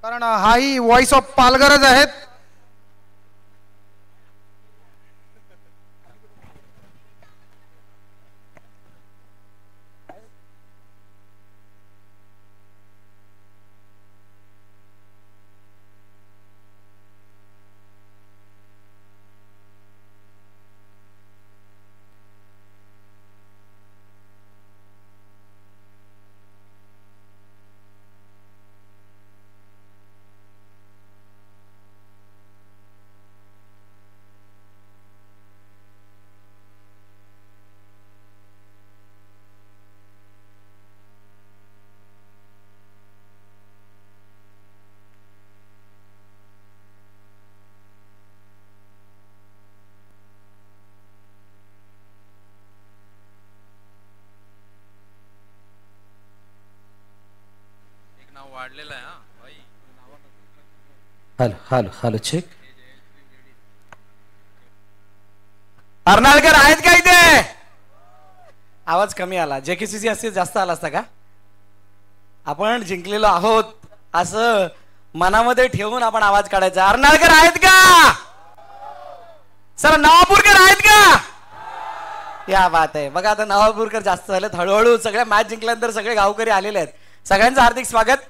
कारण हाही voice of पालघरच आहेत. वाढलेला आहे. Hello hello hello check. Arnalkar आहेत का इथे? आवाज कमी आला. जेकेसीसी असते जास्त आला असता का? आपण जिंकलेलो आहोत असं मनामध्ये ठेवून आपण आवाज काढायचा. अर्नाळकर आहेत का? सर नवापूरकर आहेत का? या बात आहे. बघा आता नवापूरकर जास्त झालेत. हळूहळू सगळ्या मॅच जिंकल्यानंतर सगळे गावकरी आलेले आहेत. सगळ्यांचं हार्दिक स्वागत.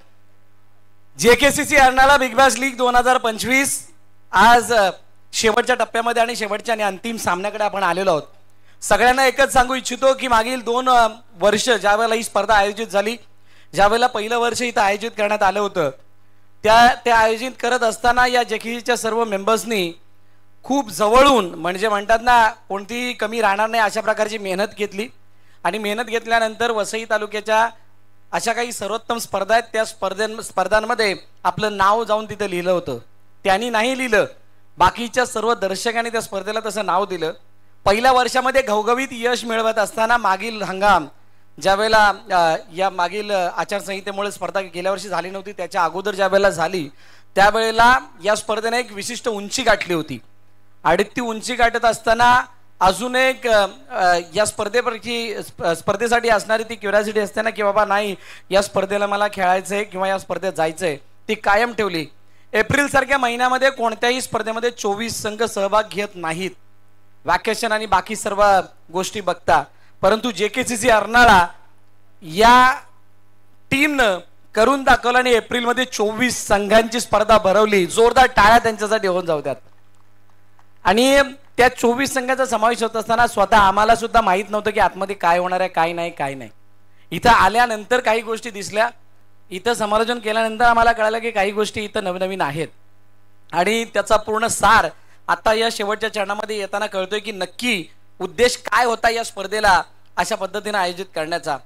JKCC Arnala Big Bash League 2025 आज शेवटच्या टप्प्यामध्ये आणि शेवटच्या आणि अंतिम सामन्याकडे आपण आलेलो आहोत. सगळ्यांना एकच सांगू इच्छितो की मागील 2 वर्ष ज्यावेळेला ही स्पर्धा आयोजित झाली, ज्यावेळेला पहिलं वर्ष इथं आयोजित करण्यात आलं होतं, ते आयोजित करत असताना या जेकेसीच्या सर्व मेंबर्सनी खूप जवळून म्हणजे म्हणतात ना कोणतीही कमी राहणार नाही अशा प्रकारची मेहनत घेतली. आणि मेहनत घेतल्यानंतर वसई तालुक्याच्या अशा काही सर्वोत्तम स्पर्धा आहेत त्या स्पर्धांमध्ये आपलं नाव जाऊन तिथं लिहिलं होतं. त्यांनी नाही लिहिलं, बाकीच्या सर्व दर्शकांनी त्या स्पर्धेला तसं नाव दिलं. पहिल्या वर्षामध्ये घवघवीत यश मिळवत असताना मागील हंगाम ज्यावेळेला या मागील आचारसंहितेमुळे स्पर्धा गेल्या वर्षी झाली नव्हती, त्याच्या अगोदर ज्यावेळेला झाली त्यावेळेला या स्पर्धेने एक विशिष्ट उंची गाठली होती. आणि ती उंची गाठत असताना अजून एक या स्पर्धेसाठी असणारी ती क्युरिओसिटी असते ना की बाबा नाही या स्पर्धेला मला खेळायचंय किंवा या स्पर्धेत जायचंय, ती कायम ठेवली. एप्रिल सारख्या महिन्यामध्ये कोणत्याही स्पर्धेमध्ये 24 संघ सहभाग घेत नाहीत, वॅकेशन आणि बाकी सर्व गोष्टी बघता. परंतु जेकेसीसी अर्नाळा या टीमनं करून दाखवलं आणि एप्रिलमध्ये 24 संघांची स्पर्धा भरवली. जोरदार टाळ्या त्यांच्यासाठी होऊन जाऊ द्यात. आणि त्या 24 संघाचा समावेश होत असताना स्वतः आम्हाला सुद्धा माहित नव्हतं की आतमध्ये काय होणार आहे, काय नाही. इथं आल्यानंतर काही गोष्टी दिसल्या, इथं समालोचन केल्यानंतर आम्हाला कळालं की काही गोष्टी इथं नवनवीन आहेत. आणि त्याचा पूर्ण सार आता या शेवटच्या चरणामध्ये येताना कळतोय की नक्की उद्देश काय होता या स्पर्धेला अशा पद्धतीने आयोजित करण्याचा.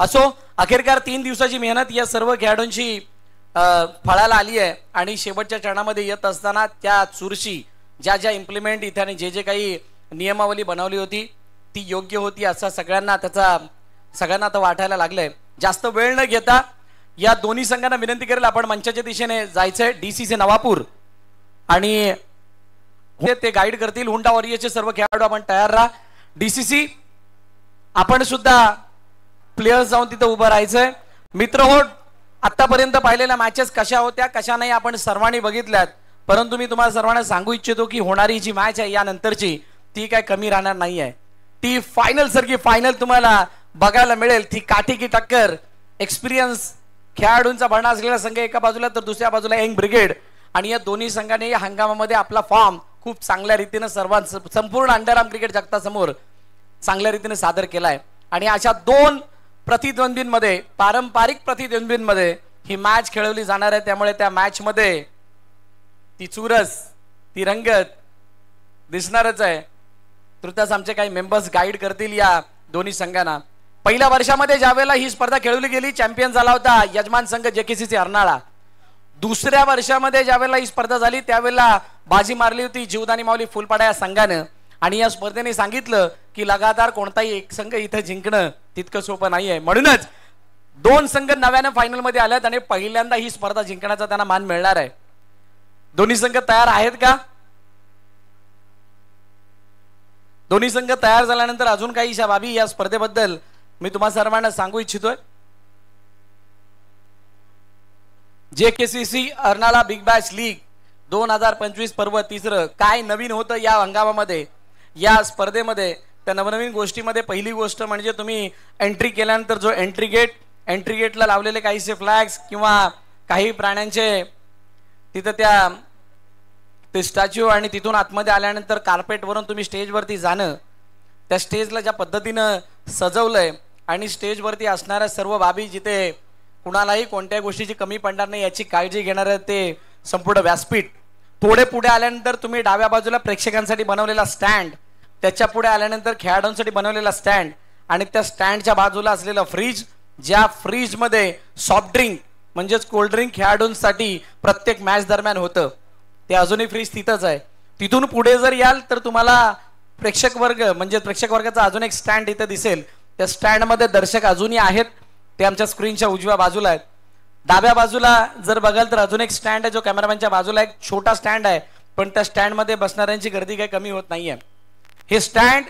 असो, अखेरकार 3 दिवसाची मेहनत या सर्व खेळाडूंची फळाला आली आहे. आणि शेवटच्या चरणामध्ये येत असताना त्या चुरशी ज्या इम्प्लिमेंट इथे आणि जे काही नियमावली बनवली होती ती योग्य होती असं सगळ्यांना आता वाटायला लागलंय. जास्त वेळ न घेता या दोन्ही संघांना विनंती करेल आपण मंचाच्या दिशेने जायचंय. डीसीसी नवापूर आणि ते गाईड करतील. हुंडा वॉरियरचे सर्व खेळाडू आपण तयार राहा. डीसीसी आपण सुद्धा प्लेयर्स जाऊन तिथं उभं राहायचंय. मित्र हो, आतापर्यंत पाहिलेल्या मॅचेस कशा होत्या कशा नाही आपण सर्वांनी बघितल्यात. परंतु मी तुम्हाला सर्वांना सांगू इच्छितो की होणारी जी मॅच आहे यानंतरची ती काय कमी राहणार नाही आहे. ती फायनल सारखी फायनल तुम्हाला बघायला मिळेल. ती काठी की टक्कर. एक्सपिरियन्स खेळाडूंचा भरणा असलेला संघ एका बाजूला तर दुसऱ्या बाजूला यंग ब्रिगेड. आणि या दोन्ही संघाने या हंगामामध्ये आपला फॉर्म खूप चांगल्या रीतीने संपूर्ण अंडरआर्म क्रिकेट जगतासमोर चांगल्या रीतीने सादर केलाय. आणि अशा 2 प्रतिद्वंदींमध्ये पारंपरिक प्रतिद्वंदींमध्ये ही मॅच खेळवली जाणार आहे. त्यामुळे त्या मॅच मध्ये ती चुरस ती रंगत दिसणारच आहे. तृतीयास आमचे काही मेंबर्स गाईड करतील या दोन्ही संघांना. पहिल्या वर्षामध्ये ज्यावेळेला ही स्पर्धा खेळवली गेली चॅम्पियन झाला होता यजमान संघ जेकेसीसी अर्नाळा. दुसऱ्या वर्षामध्ये ज्यावेळेला ही स्पर्धा झाली त्यावेळेला बाजी मारली होती जीवदानी माऊली फुलपाडा या संघानं. आणि या स्पर्धेने सांगितलं की लगातार कोणताही एक संघ इथे जिंकणं तितकं सोपं नाहीये. म्हणूनच 2 संघ नव्यानं फायनल मध्ये आलेत आणि पहिल्यांदा ही स्पर्धा जिंकण्याचा त्यांना मान मिळणार आहे. दोन्ही संघ तयार आहेत का? दोन्ही संघ तयार झाल्यानंतर अजून काही बाबी या स्पर्धेबद्दल मी तुम्हा सर्वांना सांगू इच्छितोय. JKCC Arnala Big Bash League 2025 पर्व तिसरं काय नवीन होतं या हंगामामध्ये, या स्पर्धेमध्ये, त्या नवनवीन गोष्टीमध्ये पहिली गोष्ट म्हणजे तुम्ही एंट्री केल्यानंतर जो एंट्री गेटला लावलेले काहीसे फ्लॅग्स किंवा काही प्राण्यांचे तिथं ते स्टॅच्यू आणि तिथून आतमध्ये आल्यानंतर कार्पेटवरून तुम्ही स्टेजवरती जाणं, त्या स्टेजला ज्या पद्धतीनं सजवलंय आणि स्टेजवरती असणाऱ्या सर्व बाबी जिथे कुणालाही कोणत्या गोष्टीची कमी पडणार नाही याची काळजी घेणारं ते संपूर्ण व्यासपीठ. थोडे पुढे आल्यानंतर तुम्ही डाव्या बाजूला प्रेक्षकांसाठी बनवलेला स्टँड, त्याच्या पुढे आल्यानंतर खेळाडूंसाठी बनवलेला स्टँड आणि त्या स्टँडच्या बाजूला असलेलं फ्रीज, ज्या फ्रीजमध्ये सॉफ्ट ड्रिंक म्हणजेच कोल्ड ड्रिंक खेळाडूंसाठी प्रत्येक मॅच दरम्यान होतं, ते अजूनही फ्रीज तिथंच आहे. तिथून पुढे जर याल तर तुम्हाला प्रेक्षक वर्गाचा अजून एक स्टँड इथं दिसेल. त्या स्टँडमध्ये दर्शक अजूनही आहेत, ते आमच्या स्क्रीनच्या उजव्या बाजूला आहेत. डाव्या बाजूला जर बघाल तर अजून एक स्टँड आहे जो कॅमेरामॅनच्या बाजूला एक छोटा स्टँड आहे, पण त्या स्टँडमध्ये बसणाऱ्यांची गर्दी काही कमी होत नाहीये. हे स्टँड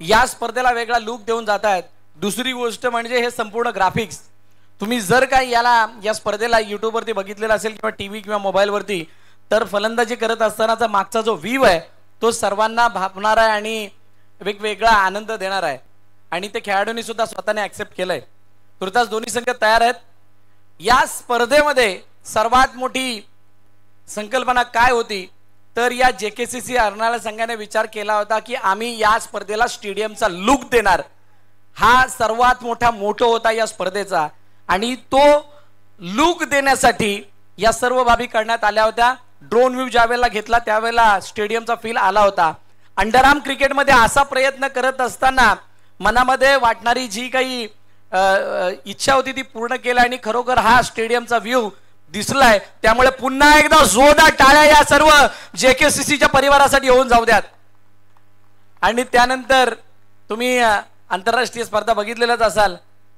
या स्पर्धेला वेगळा लुक देऊन जात आहेत. दुसरी गोष्ट म्हणजे हे संपूर्ण ग्राफिक्स. तुम्ही जर काही या स्पर्धेला युट्यूबवरती बघितलेला असेल किंवा टीव्ही किंवा मोबाईलवरती, तर फलंदाजी करत असतानाचा मागचा जो व्ह्यू आहे तो सर्वांना भावणार आहे आणि वेगवेगळा आनंद देणार आहे. आणि ते खेळाडूंनी सुद्धा स्वतःने ऍक्सेप्ट केलंय. तुर्तास दोन्ही संघ तयार आहेत. या स्पर्धेमध्ये सर्वात मोठी संकल्पना काय होती तर या JKCC अर्नाळा संघाने विचार केला होता की आम्ही या स्पर्धेला स्टेडियमचा लुक देणार. हा सर्वात मोठा मोटो होता या स्पर्धेचा आणि तो लुक देण्यासाठी या सर्व बाबी करण्यात आल्या होत्या. ड्रोन व्ह्यू ज्यावेळेला घेतला त्यावेळेला स्टेडियमचा फील आला होता. अंडरआर्म क्रिकेटमध्ये असा प्रयत्न करत असताना मनामध्ये वाटणारी जी काही इच्छा होती ती पूर्ण केली आणि खरोखर हा स्टेडियमचा व्ह्यू दिसलाय. त्यामुळे पुन्हा एकदा जोरदार टाळ्या या सर्व JKCCच्या परिवारासाठी होऊन जाऊ द्यात. आणि त्यानंतर तुम्ही आंतरराष्ट्रीय स्पर्धा बघितलेल्याच असाल,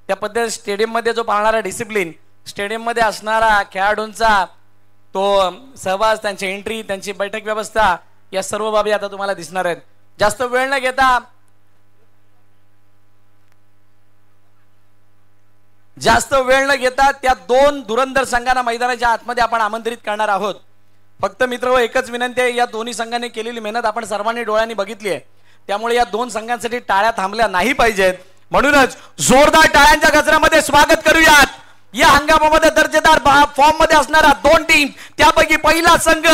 त्या पद्धतीने स्टेडियममध्ये जो पाळणारा डिसिप्लिन, स्टेडियममध्ये असणारा खेळाडूंचा तो सहवास, त्यांची एंट्री, त्यांची बैठक व्यवस्था, या सर्व बाबी आता तुम्हाला दिसणार आहेत. जास्त वेळ न घेता त्या दोन धुरंधर संघांना मैदानाच्या आतमध्ये आपण आमंत्रित करणार आहोत. फक्त मित्र एकच विनंती आहे, या दोन्ही संघांनी केलेली मेहनत आपण सर्वांनी डोळ्यांनी बघितली आहे, त्यामुळे या दोन संघांसाठी टाळ्या थांबल्या नाही पाहिजेत. म्हणूनच जोरदार टाळ्यांच्या गजरामध्ये स्वागत करूयात या हंगामामध्ये दर्जेदार फॉर्म मध्ये असणारा दोन टीम. त्यापैकी पहिला संघ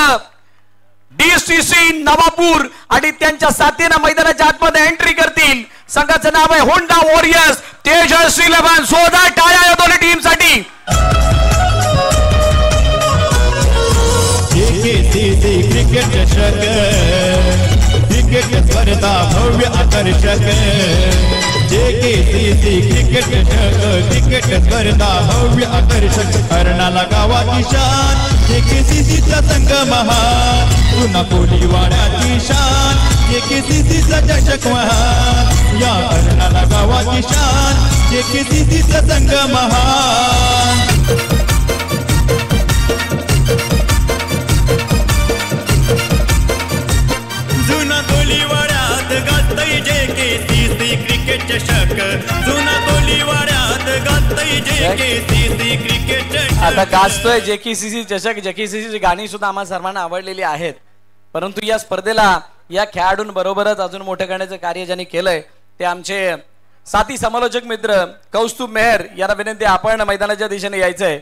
DCC नवापूर आणि त्यांच्या साथीने मैदानाच्या आतमध्ये एंट्री करतील. संघाचं नाव आहे होंडा वॉरियर्स. तेजस 11. जोरदार टाळ्या या दोन्ही टीम साठी. क्रिकेट चषक, क्रिकेट स्पर्धा भव्य आकर्षक. JKCC क्रिकेट चषक, क्रिकेट स्पर्धा भव्य आकर्षक. अर्नाळा गावाची शान, JKCCचा संघ महान. पुन्हा कोलीवाड्याची शान, JKCCचा चषक महान. या अर्नाळा गावाची शान, JKCCचा संघ महान. जुना कोलीवाड्यात गाजतय JKCC क्रिकेट चषक. जुना कोलीवाड्यात गाजतय JKCC क्रिकेट चषक. आता गाजतोय JKCC चषक. JKCCची गाणी सुद्धा आम्हाला सर्वांना आवडलेली आहेत, परंतु या स्पर्धेला या खेळाडूंबरोबरच अजून मोठं करण्याचं कार्य ज्यांनी केलंय ते आमचे साथी समालोचक मित्र कौस्तुभ मेहर यांना विनंती, आपण मैदानाच्या दिशेने यायचंय.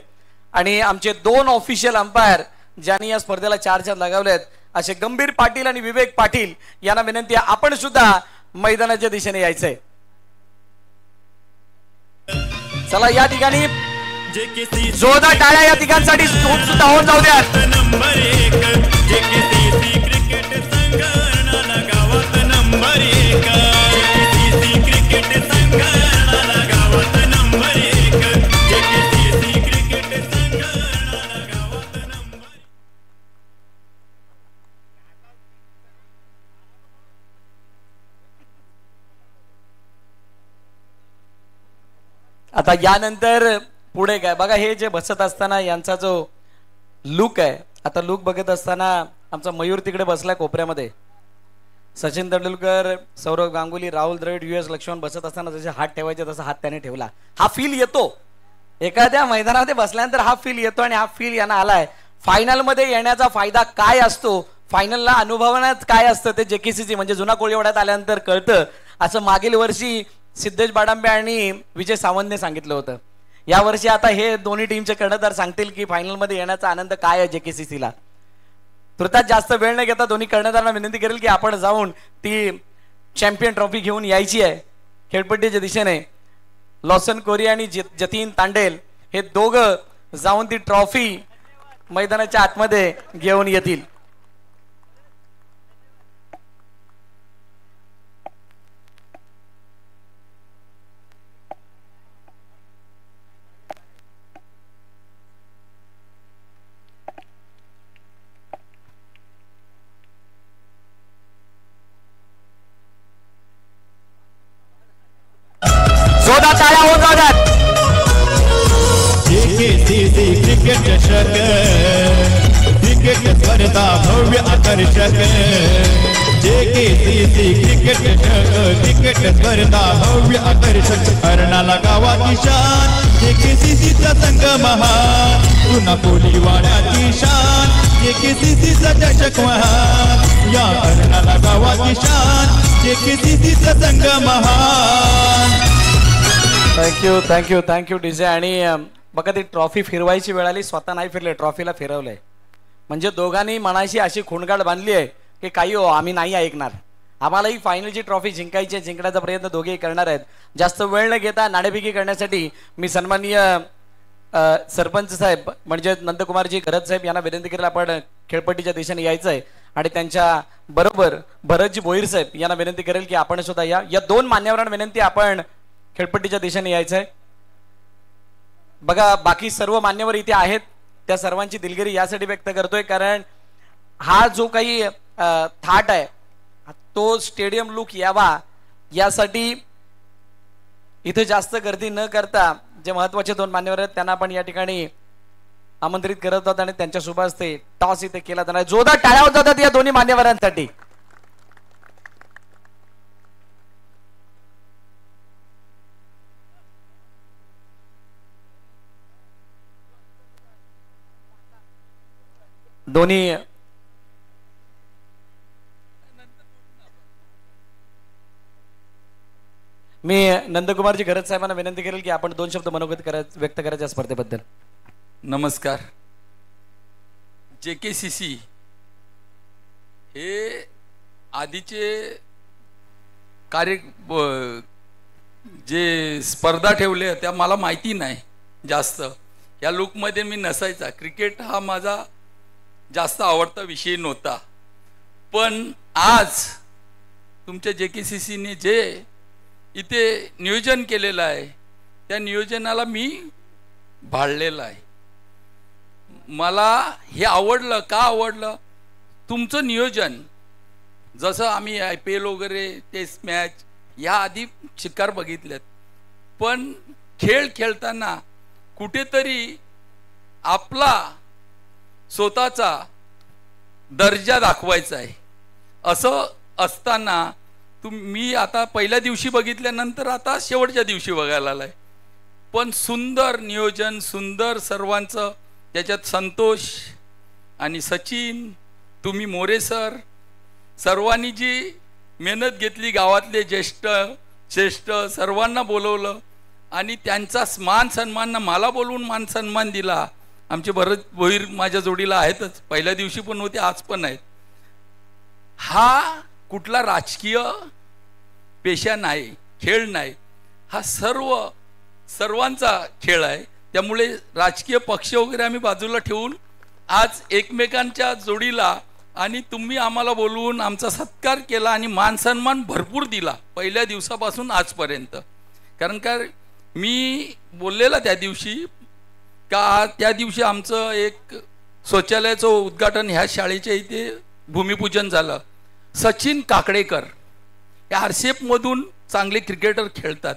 आणि आमचे दोन ऑफिशियल अंपायर ज्यांनी या स्पर्धेला चार लगावलेत असे गंभीर पाटील आणि विवेक पाटील यांना विनंती, आपण सुद्धा मैदानाच्या दिशेने यायचंय. चला या ठिकाणी जोरदार टाळ्या या ठिकाणसाठी सुद्धा होऊन जाऊ द्या. नंबर 1 JKCC क्रिकेट संघ अर्नाळा गावात नंबर 1. JKCC क्रिकेट संघ अर्नाळा गावात नंबर 1. JKCC क्रिकेट संघ अर्नाळा गावात नंबर. आता यानंतर पुढे काय बघा, हे जे बसत असताना यांचा जो लुक आहे, आता लुक बघत असताना आमचा मयूर तिकडे बसलाय कोपऱ्यामध्ये. सचिन तेंडुलकर, सौरव गांगुली, राहुल द्रविड, US लक्ष्मण बसत असताना जसे हात ठेवायचे तसा हात त्याने ठेवला. हा फील येतो एखाद्या मैदानामध्ये बसल्यानंतर हा फील येतो आणि हा फील यांना आलाय. फायनल मध्ये येण्याचा फायदा काय असतो, फायनलला अनुभवण्यात काय असतं ते जेकेसीसी म्हणजे जुना कोळीवाड्यात आल्यानंतर कळतं, असं मागील वर्षी सिद्धेश बाडांबे आणि विजय सावंतने सांगितलं होतं. यावर्षी आता हे दोन्ही टीमचे कर्णधार सांगतील की फायनल मध्ये येण्याचा आनंद काय आहे जेकेसीसीला. तुर्तास जास्त वेळ न घेता दोन्ही कर्णधारांना विनंती करेल की आपण जाऊन ती चॅम्पियन ट्रॉफी घेऊन यायची आहे. खेळपट्टीच्या दिशेने लॉसन कोरी आणि जतीन तांडेल हे दोघं जाऊन ती ट्रॉफी मैदानाच्या आतमध्ये घेऊन येतील. टाळ्या होत जातात. जेकेसीसी क्रिकेट चषक, क्रिकेट स्पर्धा भव्य आकर्षक. जेकेसीसी क्रिकेट चषक, क्रिकेट स्पर्धा भव्य आकर्षक. कर्णाला गावाची शान, जेकेसीसीचा संघ महान. पुन्हा कोळीवाड्याची शान, जेकेसीसीचा चषक महान. या कर्णाला गावाची शान, जेकेसीसीचा संघ महान. Thank you thank you thank you DJ. आणि बघा ती ट्रॉफी फिरवायची वेळ आली, स्वतः नाही फिरले, ट्रॉफीला फिरवलंय. म्हणजे दोघांनी मनाशी अशी खुणगाड बांधली आहे की काही हो आम्ही नाही ऐकणार, आम्हाला ही फायनलची ट्रॉफी जिंकायची, जिंकण्याचा प्रयत्न दोघेही करणार आहेत. जास्त वेळ न घेता नाणेफेकी करण्यासाठी मी सन्माननीय सरपंच साहेब म्हणजे नंदकुमारजी घरत साहेब यांना विनंती करेल आपण खेळपट्टीच्या दिशेने यायचं आहे. आणि त्यांच्या बरोबर भरतजी भोईर साहेब यांना विनंती करेल की आपण सुद्धा या दोन मान्यवरांना विनंती आपण खेळपट्टीच्या दिशेने यायचंय. बघा बाकी सर्व मान्यवर इथे आहेत, त्या सर्वांची दिलगिरी यासाठी व्यक्त करतोय कारण हा जो काही थाट आहे तो स्टेडियम लुक यावा यासाठी इथे जास्त गर्दी न करता जे महत्वाचे दोन मान्यवर आहेत त्यांना आपण या ठिकाणी आमंत्रित करत आहोत आणि त्यांच्या शुभ हस्ते टॉस इथे केला जाणार. जोरदार टाळ्या होत जातात या दोन्ही मान्यवरांसाठी. दोन्ही मी नंदकुमारजी घरत साहेबांना विनंती करेल की आपण दोन शब्द मनोगत व्यक्त करायच्या स्पर्धेबद्दल. नमस्कार. जेकेसीसी हे आधीचे कार्य जे स्पर्धा ठेवले त्या मला माहिती नाही जास्त, या लुकमध्ये मी नसायचा. क्रिकेट हा माझा जास्त आवडता विषय नव्हता, पण आज तुमच्या जेकेसीसीने जे इथे नियोजन केलेलं आहे त्या नियोजनाला मी भाळलेलं आहे. मला हे आवडलं. का आवडलं? तुमचं नियोजन. जसं आम्ही IPL वगैरे टेस्ट मॅच या आधी शिकार बघितल्यात, पण खेळ खेळताना कुठेतरी आपला स्वतःचा दर्जा दाखवायचा आहे. असं असताना मी आता पहिल्या दिवशी बघितल्यानंतर आता शेवटच्या दिवशी बघायला आलाय, पण सुंदर नियोजन, सुंदर सर्वांचं त्याच्यात. संतोष आणि सचिन, तुम्ही मोरे सर, सर्वांनी जी मेहनत घेतली, गावातले ज्येष्ठ सर्वांना बोलवलं आणि त्यांचा मान सन्मान, मला बोलवून मान सन्मान दिला. आमचे भरत भोईर माझ्या जोडीला आहेतच, पहिल्या दिवशी पण होते, आज पण आहेत. हा कुठला राजकीय पेशा नाही, खेळ नाही, हा सर्वांचा खेळ आहे. त्यामुळे राजकीय पक्ष वगैरे आम्ही बाजूला ठेवून आज एकमेकांच्या जोडीला आणि तुम्ही आम्हाला बोलवून आमचा सत्कार केला आणि मान सन्मान भरपूर दिला पहिल्या दिवसापासून आजपर्यंत. कारण का मी बोललेला त्या दिवशी का त्या दिवशी आमचं एक शौचालयाचं उद्घाटन ह्या शाळेच्या इथे भूमिपूजन झालं. सचिन काकडेकर या RCF मधून चांगले क्रिकेटर खेळतात,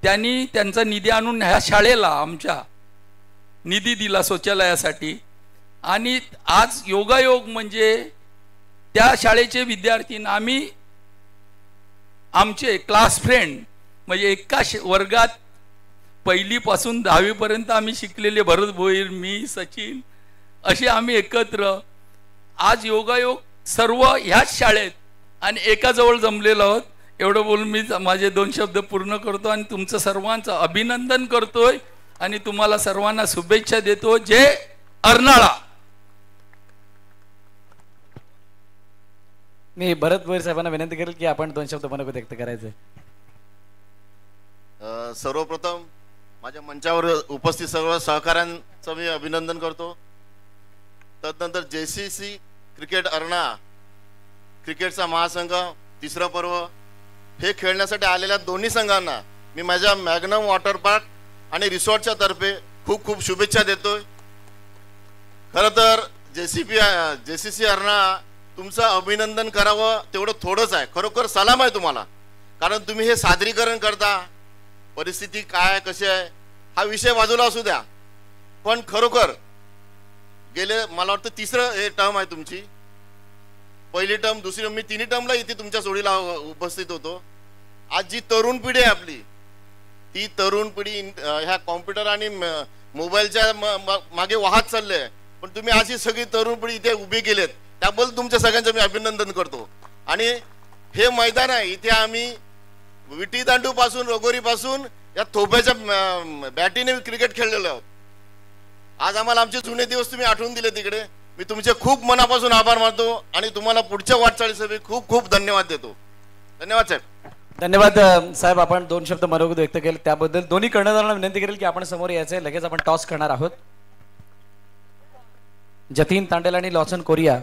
त्यांनी त्यांचा निधी आणून ह्या शाळेला आमच्या निधी दिला शौचालयासाठी. आणि आज योगायोग म्हणजे त्या शाळेचे विद्यार्थी आम्ही आमचे क्लास फ्रेंड म्हणजे एका वर्गात पहिलीपासून 10वी पर्यंत आम्ही शिकलेले, भरत भोईर, मी, सचिन, असे आम्ही एकत्र आज योगायोग सर्व ह्याच शाळेत आणि एकाजवळ जमलेलो आहोत. एवढं बोलून मी माझे 2 शब्द पूर्ण करतो आणि तुमचं सर्वांचं अभिनंदन करतोय आणि तुम्हाला सर्वांना शुभेच्छा देतो. जय अर्नाळा. मी भरत भोईर साहेबांना विनंती करेल की आपण 2 शब्द मनोगत व्यक्त करायचे. सर्वप्रथम माझ्या मंचावर उपस्थित सर्व सहकाऱ्यांचं मी अभिनंदन करतो. तदनंतर JCC क्रिकेट अर्नाळा क्रिकेटचा महासंघ 3रं पर्व हे खेळण्यासाठी आलेल्या दोन्ही संघांना मी माझ्या मॅग्नम वॉटर पार्क आणि रिसॉर्टच्या तर्फे खूप खूप शुभेच्छा देतोय. खरं तर JCC अर्नाळा तुमचं अभिनंदन करावं तेवढं थोडंच आहे. खरोखर सलाम आहे तुम्हाला, कारण तुम्ही हे सादरीकरण करता. परिस्थिती काय कशी आहे हा विषय बाजूला असू द्या, पण खरोखर गेले मला वाटतं 3रं हे टर्म आहे तुमची. पहिली टर्म, दुसरी टर्म, मी 3 टर्मला इथे तुमच्या सोडीला उपस्थित होतो. आज जी तरुण पिढी आहे आपली, ती तरुण पिढी ह्या कॉम्प्युटर आणि मोबाईलच्या मागे वाहत चालले आहे, पण तुम्ही अशी सगळी तरुण पिढी इथे उभी केलेत, त्याबद्दल तुमच्या सगळ्यांचं मी अभिनंदन करतो. आणि हे मैदान आहे, इथे आम्ही विटी दांडू पासून, लगोरी पासून या थोप्याच्या बॅटीने क्रिकेट खेळलेलो आहोत. आज आम्हाला आमचे जुने दिवस तुम्ही आठवून दिले तिकडे. मी तुमचे खूप मनापासून आभार मानतो आणि तुम्हाला पुढच्या वाटचालीसाठी खूप खूप धन्यवाद देतो. धन्यवाद साहेब. धन्यवाद साहेब. आपण 2 शब्द मनोगत व्यक्त केले त्याबद्दल. दोन्ही कर्णधारांना विनंती करेल की आपण समोर यायचंय. लगेच आपण टॉस करणार आहोत. जतीन तांडेल आणि लॉसन कोरिया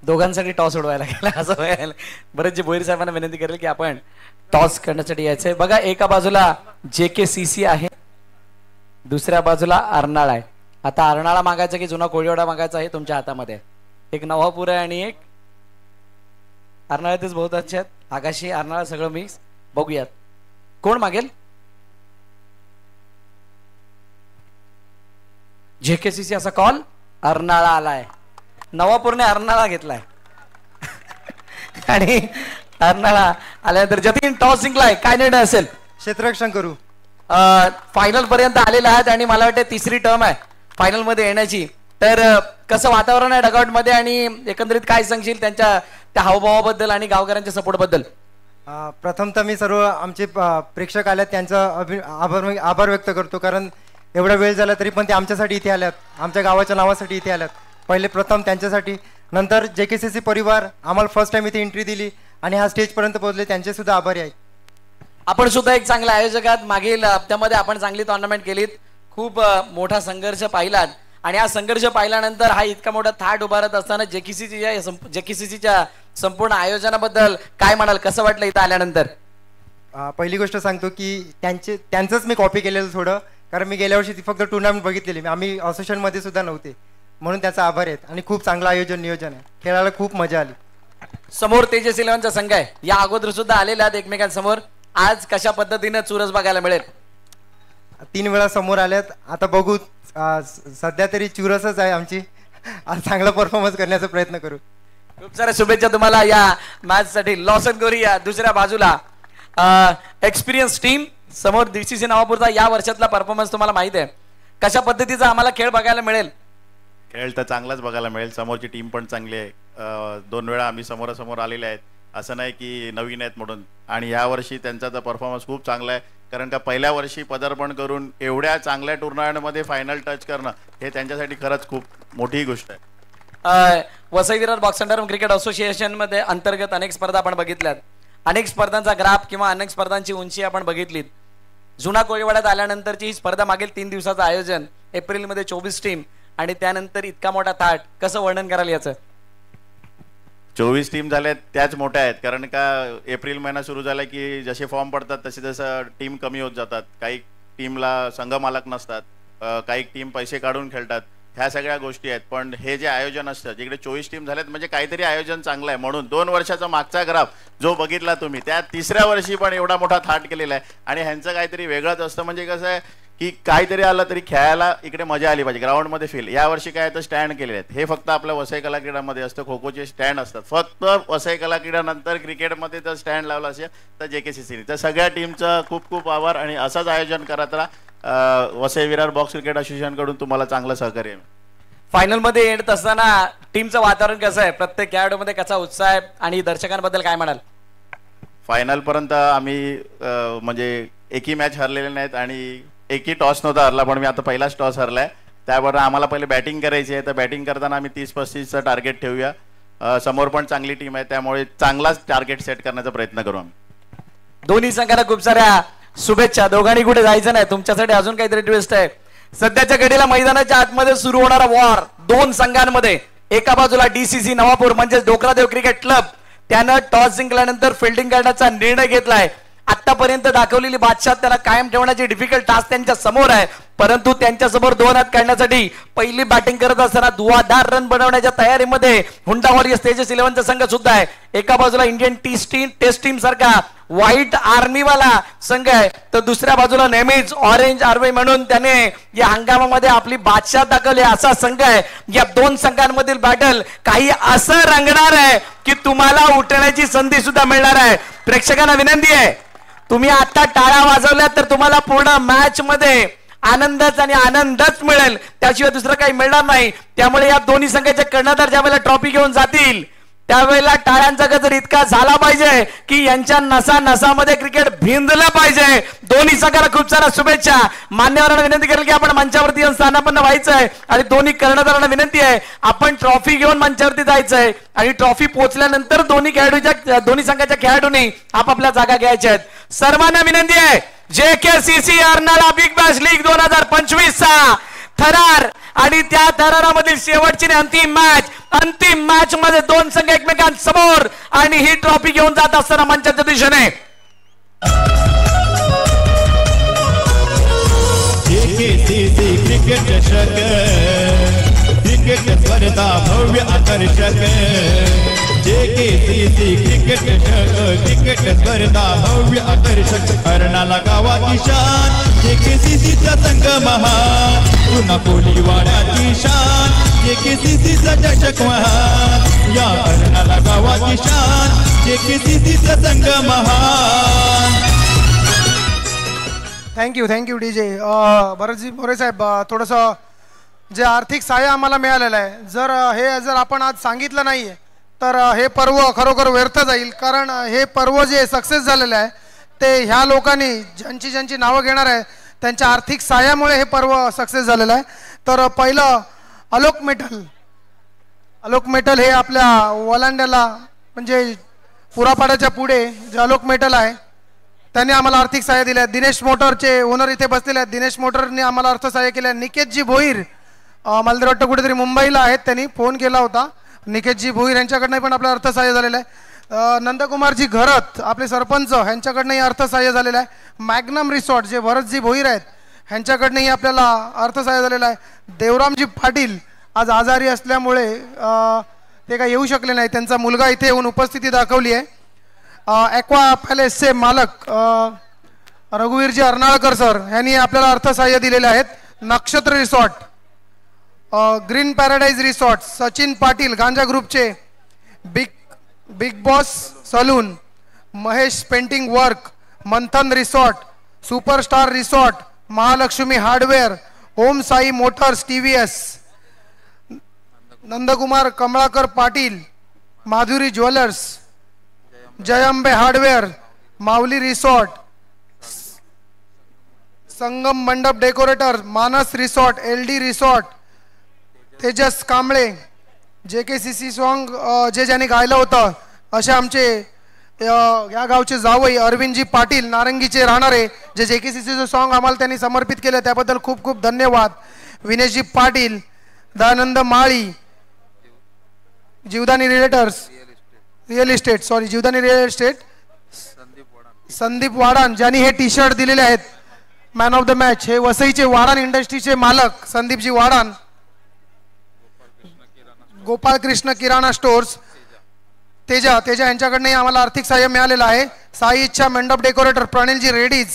दोघांसाठी टॉस उडवायला गेला असं व्हायला. बरेचसे भोईर साहेबांना विनंती करेल की आपण टॉस करण्यासाठी यायचंय. बघा, एका बाजूला JKCC आहे, दुसऱ्या बाजूला अर्नाळा आहे. आता अर्नाळा मागायचा की जुना कोळीवाडा मागायचा आहे तुमच्या हातामध्ये. एक नवापूर आहे आणि एक अर्नाळ्यातच बहुत अच्छे आहेत. आकाशी अर्नाळा सगळं मिक्स. बघूयात कोण मागेल. JKCC असा कॉल. अर्नाळा आलाय. नवापूरने अर्नाळा घेतलाय आणि अर्नाळा आल्यानंतर जतीन टॉस जिंकलाय. काय निर्णय असेल. क्षेत्ररक्षण करू. फायनल पर्यंत आलेले आहेत आणि मला वाटतं 3री टर्म आहे फायनल मध्ये येण्याची. तर कसं वातावरण आहे डगआउट मध्ये आणि एकंदरीत काय सांगशील त्यांच्या त्या हावभावाबद्दल आणि गावकऱ्यांच्या सपोर्ट बद्दल. प्रथमतः मी सर्व आमचे प्रेक्षक आल्यात त्यांचा आभार व्यक्त करतो, कारण एवढा वेळ झाला तरी पण ते आमच्यासाठी इथे आल्यात, आमच्या गावाच्या नावासाठी इथे आल्यात. पहिले प्रथम त्यांच्यासाठी. नंतर JKCC परिवार आम्हाला फर्स्ट टाइम इथे एंट्री दिली आणि हा स्टेजपर्यंत पोहोचले, त्यांचे सुद्धा आभारी आहे. आपण सुद्धा एक चांगल्या आयोजकात. मागील हप्त्यामध्ये आपण चांगली टुर्नामेंट केलीत, खूप मोठा संघर्ष पाहिलात आणि हा संघर्ष पाहिल्यानंतर हा इतका मोठा थाट उभारत असताना JKCCच्या संपूर्ण आयोजनाबद्दल काय म्हणाल. कसं वाटलं इथं आल्यानंतर. पहिली गोष्ट सांगतो की त्यांचंच मी कॉपी केलेलं थोडं, कारण मी गेल्या वर्षी फक्त टुर्नामेंट बघितलेली, आम्ही असोसिएशनमध्ये सुद्धा नव्हते, म्हणून त्याचा आभार आहेत. आणि खूप चांगलं आयोजन नियोजन आहे. खेळायला खूप मजा आली. समोर तेजस 11चा संघ आहे. या अगोदर सुद्धा आलेला आहेत एकमेकांसमोर. आज कशा पद्धतीने चुरस बघायला मिळेल. 3 वेळा समोर आल्यात. आता बघू. सध्या तरी चुरसच आहे आमची. आज चांगला परफॉर्मन्स करण्याचा प्रयत्न करू. खूप साऱ्या शुभेच्छा तुम्हाला या मॅच साठी. लॉसन कोरिया दुसऱ्या बाजूला एक्सपिरियन्स टीम. समोर DCC नवापूरचा या वर्षातला परफॉर्मन्स तुम्हाला माहित आहे. कशा पद्धतीचा आम्हाला खेळ बघायला मिळेल. खेळ तर चांगलाच बघायला मिळेल. समोरची टीम पण चांगली आहे. 2 वेळा आम्ही समोरासमोर आलेले आहेत, असं नाही की नवीन आहेत म्हणून. आणि या वर्षी त्यांचा तर परफॉर्मन्स खूप चांगला आहे, कारण का पहिल्या वर्षी पदार्पण करून एवढ्या चांगल्या टुर्नामेंटमध्ये फायनल टच करणं हे त्यांच्यासाठी खरंच खूप मोठी गोष्ट आहे. Vasai Virar box under cricket association मध्ये अंतर्गत अनेक स्पर्धा आपण बघितल्यात. अनेक स्पर्धांचा ग्राफ किंवा अनेक स्पर्धांची उंची आपण बघितलीत. जुना कोळीवाड्यात आल्यानंतरची ही स्पर्धा मागील 3 दिवसाचं आयोजन, एप्रिलमध्ये 24 टीम आणि त्यानंतर इतका मोठा थाट. कसं वर्णन कराल याचं. 24 टीम झाल्यात त्याच मोठ्या आहेत, कारण का एप्रिल महिना सुरू झाला की जसे फॉर्म पडतात तसे जसं टीम कमी होत जातात. काही टीमला संघ मालक नसतात, काही टीम पैसे काढून खेळतात, ह्या सगळ्या गोष्टी आहेत. पण हे जे आयोजन असतं, जिकडे 24 टीम झाल्यात म्हणजे काहीतरी आयोजन चांगलं आहे. म्हणून 2 वर्षाचा मागचा ग्राफ जो बघितला तुम्ही, त्या 3ऱ्या वर्षी पण एवढा मोठा थाट केलेला आहे. आणि ह्यांचं काहीतरी वेगळंच असतं. म्हणजे कसं आहे की काहीतरी आलं तरी खेळायला इकडे मजा आली पाहिजे, ग्राउंडमध्ये फील. यावर्षी काय तर स्टँड केलेले आहेत. हे फक्त आपल्या वसई कला क्रीडामध्ये असतं, खो खोचे स्टँड असतात. फक्त वसई कला क्रीडानंतर क्रिकेटमध्ये जर स्टँड लावला असेल तर JKCC. तर सगळ्या टीमचं खूप खूप आभार आणि असंच आयोजन करत राहा. वसई विरार बॉक्स क्रिकेट असोसिएशनकडून तुम्हाला चांगलं सहकार्य. फायनल मध्ये येत असताना टीमचं वातावरण कसं आहे, प्रत्येक खेळाडूमध्ये कसा उत्साह आहे आणि दर्शकांबद्दल काय म्हणाल? फायनल पर्यंत आम्ही म्हणजे एकही मॅच हरलेले नाहीत आणि एकही टॉस नव्हता हरला, पण मी आता पहिलाच टॉस हरलाय. त्याबरोबर आम्हाला पहिले बॅटिंग करायची आहे, तर बॅटिंग करताना आम्ही 30-35चं टार्गेट ठेवूया. समोर पण चांगली टीम आहे, त्यामुळे चांगलाच टार्गेट सेट करण्याचा प्रयत्न करू आम्ही. दोन्ही संघाला खूप साऱ्या शुभेच्छा. दोघांनी कुठे जायचं नाही, तुमच्यासाठी अजून काहीतरी ट्विस्ट आहे. सध्याच्या घडीला मैदानाच्या आतमध्ये सुरू होणारा वॉर दोन संघांमध्ये. एका बाजूला DCC नवापूर म्हणजे डोकरादेव क्रिकेट क्लब, त्यानं टॉस जिंकल्यानंतर फिल्डिंग करण्याचा निर्णय घेतलाय. आतापर्यंत दाखवलेली बादशाह त्याला कायम ठेवण्याची डिफिकल्ट टास्क त्यांच्या समोर आहे, परंतु त्यांच्यासमोर 2 हात काढण्यासाठी पहिली बॅटिंग करत असताना धुवाधार रन बनवण्याच्या तयारीमध्ये हुंडा वॉरियर्स तेजस 11चा संघ सुद्धा आहे. एका बाजूला इंडियन टेस्ट टीम सारखा व्हाईट आर्मी वाला संघ आहे, तर दुसऱ्या बाजूला नेहमीच ऑरेंज आर्मी म्हणून त्याने या हंगामामध्ये आपली बादशाह दाखवली असा संघ आहे. या दोन संघांमधील बॅटल काही असं रंगणार आहे की तुम्हाला उठण्याची संधी सुद्धा मिळणार आहे. प्रेक्षकांना विनंती आहे, तुम्ही आता टाळ्या वाजवल्या तर तुम्हाला पूर्ण मॅच मध्ये आनंदच आणि आनंदच मिळेल, त्याशिवाय दुसरं काही मिळणार नाही. त्यामुळे या दोन्ही संघाचे कर्णधार ज्यावेळेला ट्रॉफी घेऊन जातील त्यावेळेला टाळ्यांचा गजर इतका झाला पाहिजे की यांच्या नसा नसामध्ये क्रिकेट भिंजलं पाहिजे. दोन्ही संघाला खूप साऱ्या शुभेच्छा. मान्यवरांना विनंती करेल की आपण मंचावरती येऊन स्थानापन्न व्हायचं आहे आणि दोन्ही कर्णधारांना विनंती आहे आपण ट्रॉफी घेऊन मंचावरती जायचंय आणि ट्रॉफी पोहोचल्यानंतर दोन्ही संघाच्या खेळाडूंनी आपापल्या जागा घ्यायच्या आहेत. सर्वांना विनंती आहे, JKCC Arnala Big Bash League 2025चा थरार आणि त्या थरारामधील शेवटची अंतिम मॅच मध्ये दोन संघ एकमेकांसमोर आणि ही ट्रॉफी घेऊन जात असताना मंचाच्या दिशेने JKCC क्रिकेट चषक, क्रिकेट स्पर्धा भव्य आकर्षक. JKCC क्रिकेट चषक, क्रिकेट स्पर्धा भव्य आकर्षक. अर्नाळा गावाची शान, JKCCचा संघ महान. पुन्हा कोलीवाड्याची शान, JKCCचा चषक महान. या अर्नाळा गावाची शान, JKCCचा संघ महान. Thank you DJ. भरतजी मोरे साहेब, थोडंसं जे आर्थिक सहाय्य आम्हाला मिळालेलं आहे, जर आपण आज सांगितलं नाही तर हे पर्व खरोखर व्यर्थ जाईल. कारण हे पर्व जे सक्सेस झालेलं आहे ते ह्या लोकांनी ज्यांची नावं घेणार आहे त्यांच्या आर्थिक सहाय्यामुळे हे पर्व सक्सेस झालेलं आहे. तर पहिलं अलोक मेटल हे आपल्या वलांड्याला म्हणजे पुरापाड्याच्या पुढे जे अलोक मेटल आहे त्यांनी आम्हाला आर्थिक सहाय्य दिलं आहे. दिनेश मोटरचे ओनर इथे बसलेले आहेत, दिनेश मोटरने आम्हाला अर्थ सहाय्य केलं आहे. निकेतजी भोईर मला तर वाटतं कुठेतरी मुंबईला आहेत, त्यांनी फोन केला होता. निकेतजी भोईर यांच्याकडनं पण आपलं अर्थ सहाय्य झालेलं आहे. नंदकुमारजी घरत आपले सरपंच ह्यांच्याकडनंही अर्थ सहाय्य झालेलं आहे. मॅग्नम रिसॉर्ट जे भरतजी भोईर आहेत ह्यांच्याकडनंही आपल्याला अर्थ सहाय्य झालेलं आहे. देवरामजी पाटील आज आजारी असल्यामुळे ते काय येऊ शकले नाही, त्यांचा मुलगा इथे येऊन उपस्थिती दाखवली आहे. ॲक्वा पॅलेसचे मालक रघुवीरजी अर्नाळकर सर यांनी आपल्याला अर्थसहाय्य दिलेले आहेत. Nakshatra Resort, Green Paradise Resort, Sachin Patil गांजा ग्रुपचे, Big Boss Salon, Mahesh Painting Work, Manthan Resort, Superstar Resort, Mahalaxmi Hardware, Om Sai Motors TVS, Nandkumar Kamalakar Patil, Madhuri Jewellers, Jayambe Hardware, Mauli Resort, Sangam Mandap Decorator, Manas Resort, LD Resort, Tejas Kamble, JKCC song जे ज्यांनी गायलं होतं असे आमचे या गावचे जावई अरविंदजी पाटील नारंगीचे राहणारे जे JKCCचं सॉन्ग आम्हाला त्यांनी समर्पित केलं त्याबद्दल खूप खूप धन्यवाद. विनेशजी पाटील, दयानंद माळी, जीवदानी रिअल इस्टेट, संदीप वाडान ज्यांनी हे T-शर्ट दिलेले आहेत मॅन ऑफ द मॅच, हे वसईचे वाडान इंडस्ट्रीचे मालक संदीपजी वाडान. गोपाळ कृष्ण किराणा स्टोर्स, तेजा यांच्याकडनंही आम्हाला आर्थिक सहाय्य मिळालेलं आहे. साई इच्छा मंडप डेकोरेटर, प्रणिलजी रेडीज,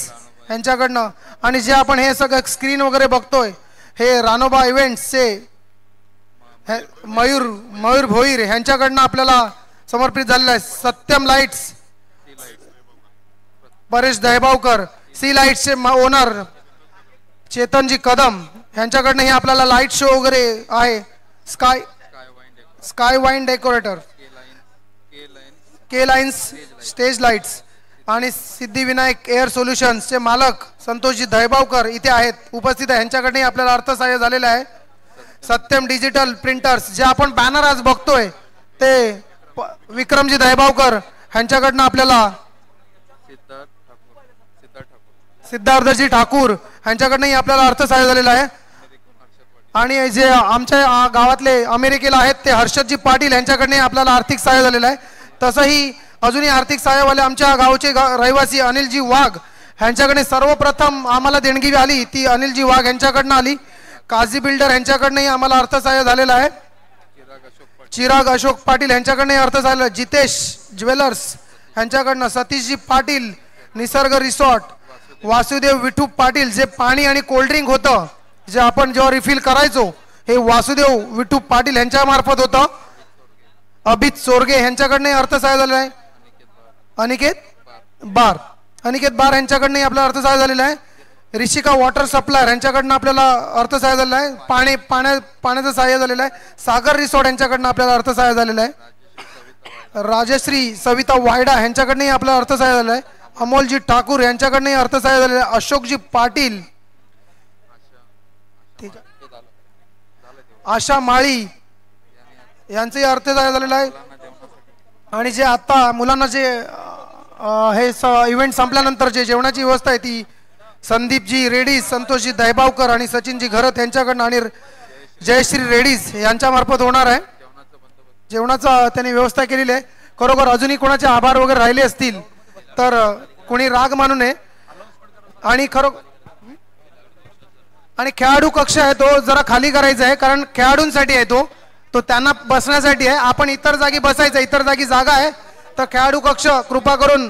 यांच्याकडनं, आणि जे आपण हे सगळं स्क्रीन वगैरे बघतोय हे रानोबा इव्हेंट्सचे मयूर भोईर यांच्याकडनं आपल्याला समर्पित झालेलं आहे. सत्यम लाईट्स परेश दहेबावकर, सी लाईट्सचे ओनर चेतनजी कदम यांच्याकडनं हे आपल्याला लाईट शो वगैरे आहे. Sky Wine Decorator, K Lines stage lights आणि सिद्धिविनायक एअर सोल्युशन्सचे मालक संतोषजी दहेबावकर इथे आहेत, उपस्थित आहे. यांच्याकडनंही आपल्याला अर्थसहाय्य झालेलं आहे. सत्यम डिजिटल प्रिंटर्स, जे आपण बॅनर आज बघतोय ते विक्रमजी दहेबावकर यांच्याकडनं आपल्याला, सिद्धार्थजी ठाकूर यांच्याकडनंही आपल्याला अर्थसहाय्य झालेलं आहे. आणि जे आमच्या गावातले अमेरिकेला आहेत ते हर्षदजी पाटील यांच्याकडनं आपल्याला आर्थिक सहाय्य झालेलं आहे. तसंही अजूनही आर्थिक सहाय्यवाले आमच्या गावचे रहिवासी अनिलजी वाघ यांच्याकडे सर्वप्रथम आम्हाला देणगी आली ती अनिलजी वाघ यांच्याकडनं आली. काझी बिल्डर यांच्याकडनंही आम्हाला अर्थसहाय्य झालेलं आहे. चिराग अशोक पाटील यांच्याकडनंही अर्थसहाय्य, जितेश ज्वेलर्स यांच्याकडनं, सतीशजी पाटील निसर्ग रिसॉर्ट, वासुदेव विठू पाटील जे पाणी आणि कोल्ड्रिंक होतं जे आपण जेव्हा रिफिल करायचो हे वासुदेव विठू पाटील यांच्या मार्फत होतं. अभित चोरगे यांच्याकडनंही अर्थसहाय्य झालेलं आहे. अनिकेत बार यांच्याकडनंही आपल्याला अर्थसहाय्य झालेलं आहे. ऋषिका वॉटर सप्लायर यांच्याकडनं आपल्याला अर्थसहाय्य झालेलं आहे. पाण्याचं सहाय्य झालेलं आहे. सागर रिसॉर्ट यांच्याकडनं आपल्याला अर्थसहाय्य झालेलं आहे. राजश्री सविता वायडा यांच्याकडनंही आपल्याला अर्थसहाय्य झालेलं आहे. अमोलजी ठाकूर यांच्याकडनंही अर्थसहाय्य झालेलं आहे. अशोकजी पाटील, आशा माळी यांचंही अर्थसहाय्य झालेलं आहे. आणि जे आता मुलांना जे हे इव्हेंट संपल्यानंतर जे जेवणाची व्यवस्था आहे ती संदीपजी रेडीज, संतोषजी दहेबावकर आणि सचिनजी घरत यांच्याकडनं आणि जयश्री रेडीज यांच्या मार्फत होणार आहे. जेवणाचा त्यांनी व्यवस्था केलेली आहे. खरोखर अजूनही कोणाचे आभार वगैरे राहिले असतील तर कोणी राग मानू नये. आणि आणि खेळाडू कक्ष आहे तो जरा खाली करायचा आहे कारण खेळाडूंसाठी आहे तो त्यांना बसण्यासाठी आहे. आपण इतर जागी बसायचं, इतर जागी जागा आहे. तर खेळाडू कक्ष कृपा करून,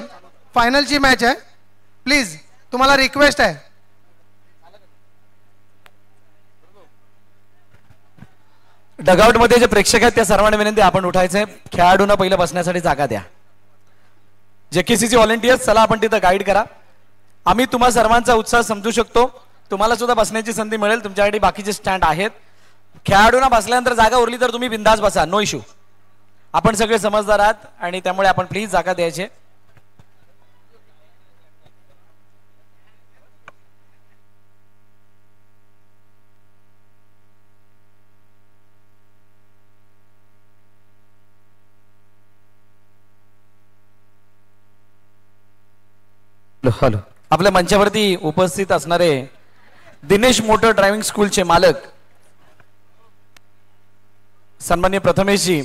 फायनलची मॅच आहे, प्लीज तुम्हाला रिक्वेस्ट आहे. डगआउट मध्ये जे प्रेक्षक आहेत त्या सर्वांना विनंती आपण उठायचंय. खेळाडूंना पहिलं बसण्यासाठी जागा द्या. जेकेसीसी व्हॉलेंटियर्स चला आपण तिथं गाईड करा. आम्ही तुम्हा सर्वांचा उत्साह समजू शकतो. तुम्हाला सुद्धा बसण्याची संधी मिळेल. तुमच्यासाठी बाकीचे स्टँड आहेत. खेळाडूंना बसल्यानंतर जागा उरली तर तुम्ही बिंदास बसा, नो इश्यू. आपण सगळे समजदार आहात आणि त्यामुळे आपण प्लीज जागा द्यायचे. हॅलो. आपल्या मंचावरती उपस्थित असणारे दिनेश मोटर ड्रायव्हिंग स्कूलचे मालक सन्माननीय प्रथमेशजी,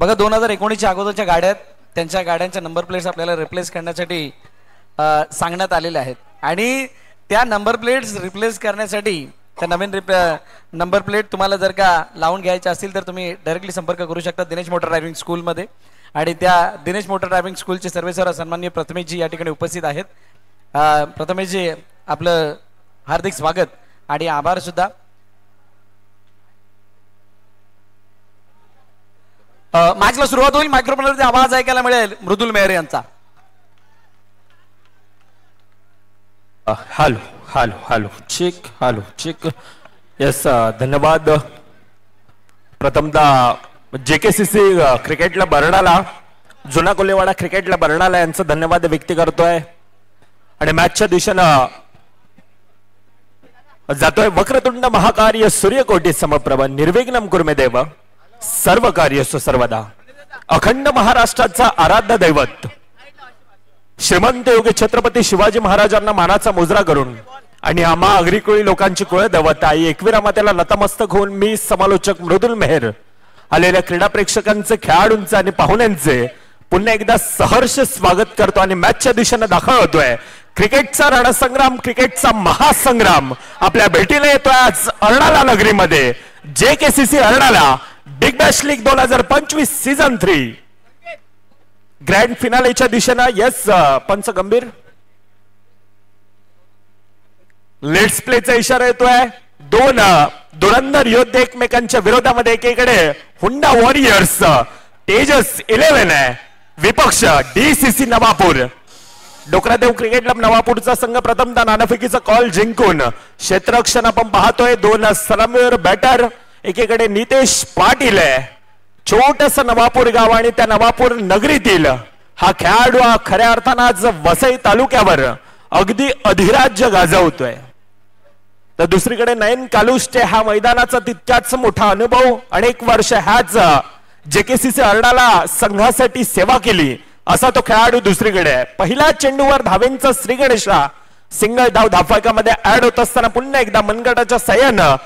बघा 2019च्या अगोदरच्या गाड्या आहेत, त्यांच्या गाड्यांच्या नंबर प्लेट्स आपल्याला रिप्लेस करण्यासाठी सांगण्यात आलेले आहेत. आणि त्या नंबर प्लेट्स रिप्लेस करण्यासाठी त्या नवीन नंबर प्लेट तुम्हाला जर का लावून घ्यायच्या असतील तर तुम्ही डायरेक्टली संपर्क करू शकता दिनेश मोटर ड्रायव्हिंग स्कूलमध्ये. आणि त्या दिनेश मोटर ड्रायव्हिंग स्कूलचे सर्वेसर्वा सन्माननीय प्रथमेशजी या ठिकाणी उपस्थित आहेत. प्रथमेशजी आपलं हार्दिक स्वागत आणि आभार सुद्धा. मॅचला सुरुवात होईल. मायक्रोफोनवरती आवाज ऐकायला मिळेल मृदुल मेहर यांचा. Hello hello hello check, hello check. Yes, धन्यवाद. प्रथमतः जेकेसीसी क्रिकेटला बर्नाला, जुना कोलेवाडा क्रिकेटला बर्नाला यांचं धन्यवाद व्यक्त करतोय. आणि मॅचच्या दिशेनं जातोय. वक्रतुंड महाकार्य सूर्यकोटी समप्रभ निर्विघ्नं कुर्मे देव सर्व कार्यसु सर्वदा. अखंड महाराष्ट्राचा आराध्य दैवत श्रीमंत योगी छत्रपती शिवाजी महाराजांना मानाचा मुजरा करून आणि आम्हा अग्रिकुळी लोकांची कुळदैवत आई एकविरा मातेला नतमस्तक होऊन मी समालोचक मृदुल मेहर आलेल्या क्रीडा प्रेक्षकांचे, खेळाडूंचे आणि पाहुण्यांचे पुन्हा एकदा सहर्ष स्वागत करतो. आणि मॅचच्या दिशेनं दाखल होतोय. क्रिकेटचा रणसंग्राम, क्रिकेटचा महासंग्राम आपल्या भेटीला येतोय आज अर्नाळा नगरीमध्ये. JKCC Arnala Big Bash League 2025 season 3 grand फिनालेच्या दिशेनं. यस, पंच गंभीर. लेट्स प्लेचा इशारा येतोय. दोन धुरंधर योद्धे एकमेकांच्या विरोधामध्ये. एकीकडे हुंडा वॉरियर्स तेजस 11 आहे, विपक्ष DCC नवापूर. डोकरादेव क्रिकेट क्लब नवापूरचा संघ प्रथमतः नाणेफेकीचा कॉल जिंकून क्षेत्ररक्षण आपण पाहतोय. दोन सलामीवर बॅटर. एकीकडे नितेश पाटील आहे, छोटस नवापूर गाव आणि त्या नवापूर नगरीतील हा खेळाडू हा खऱ्या अर्थानं आज वसई तालुक्यावर अगदी अधिराज्य गाजवतोय. तर दुसरीकडे नयन कालुष्टे हा मैदानाचा तितक्याच मोठा अनुभव. अनेक वर्ष ह्याच JKCC अर्णाला संघासाठी सेवा केली असा तो खेळाडू दुसरीकडे आहे. पहिल्या चेंडूवर धावेंचा श्रीगणेशा सिंगल धाव धावफलकामध्ये ऍड होत असताना पुन्हा एकदा मनगटाच्या सहाय्यानं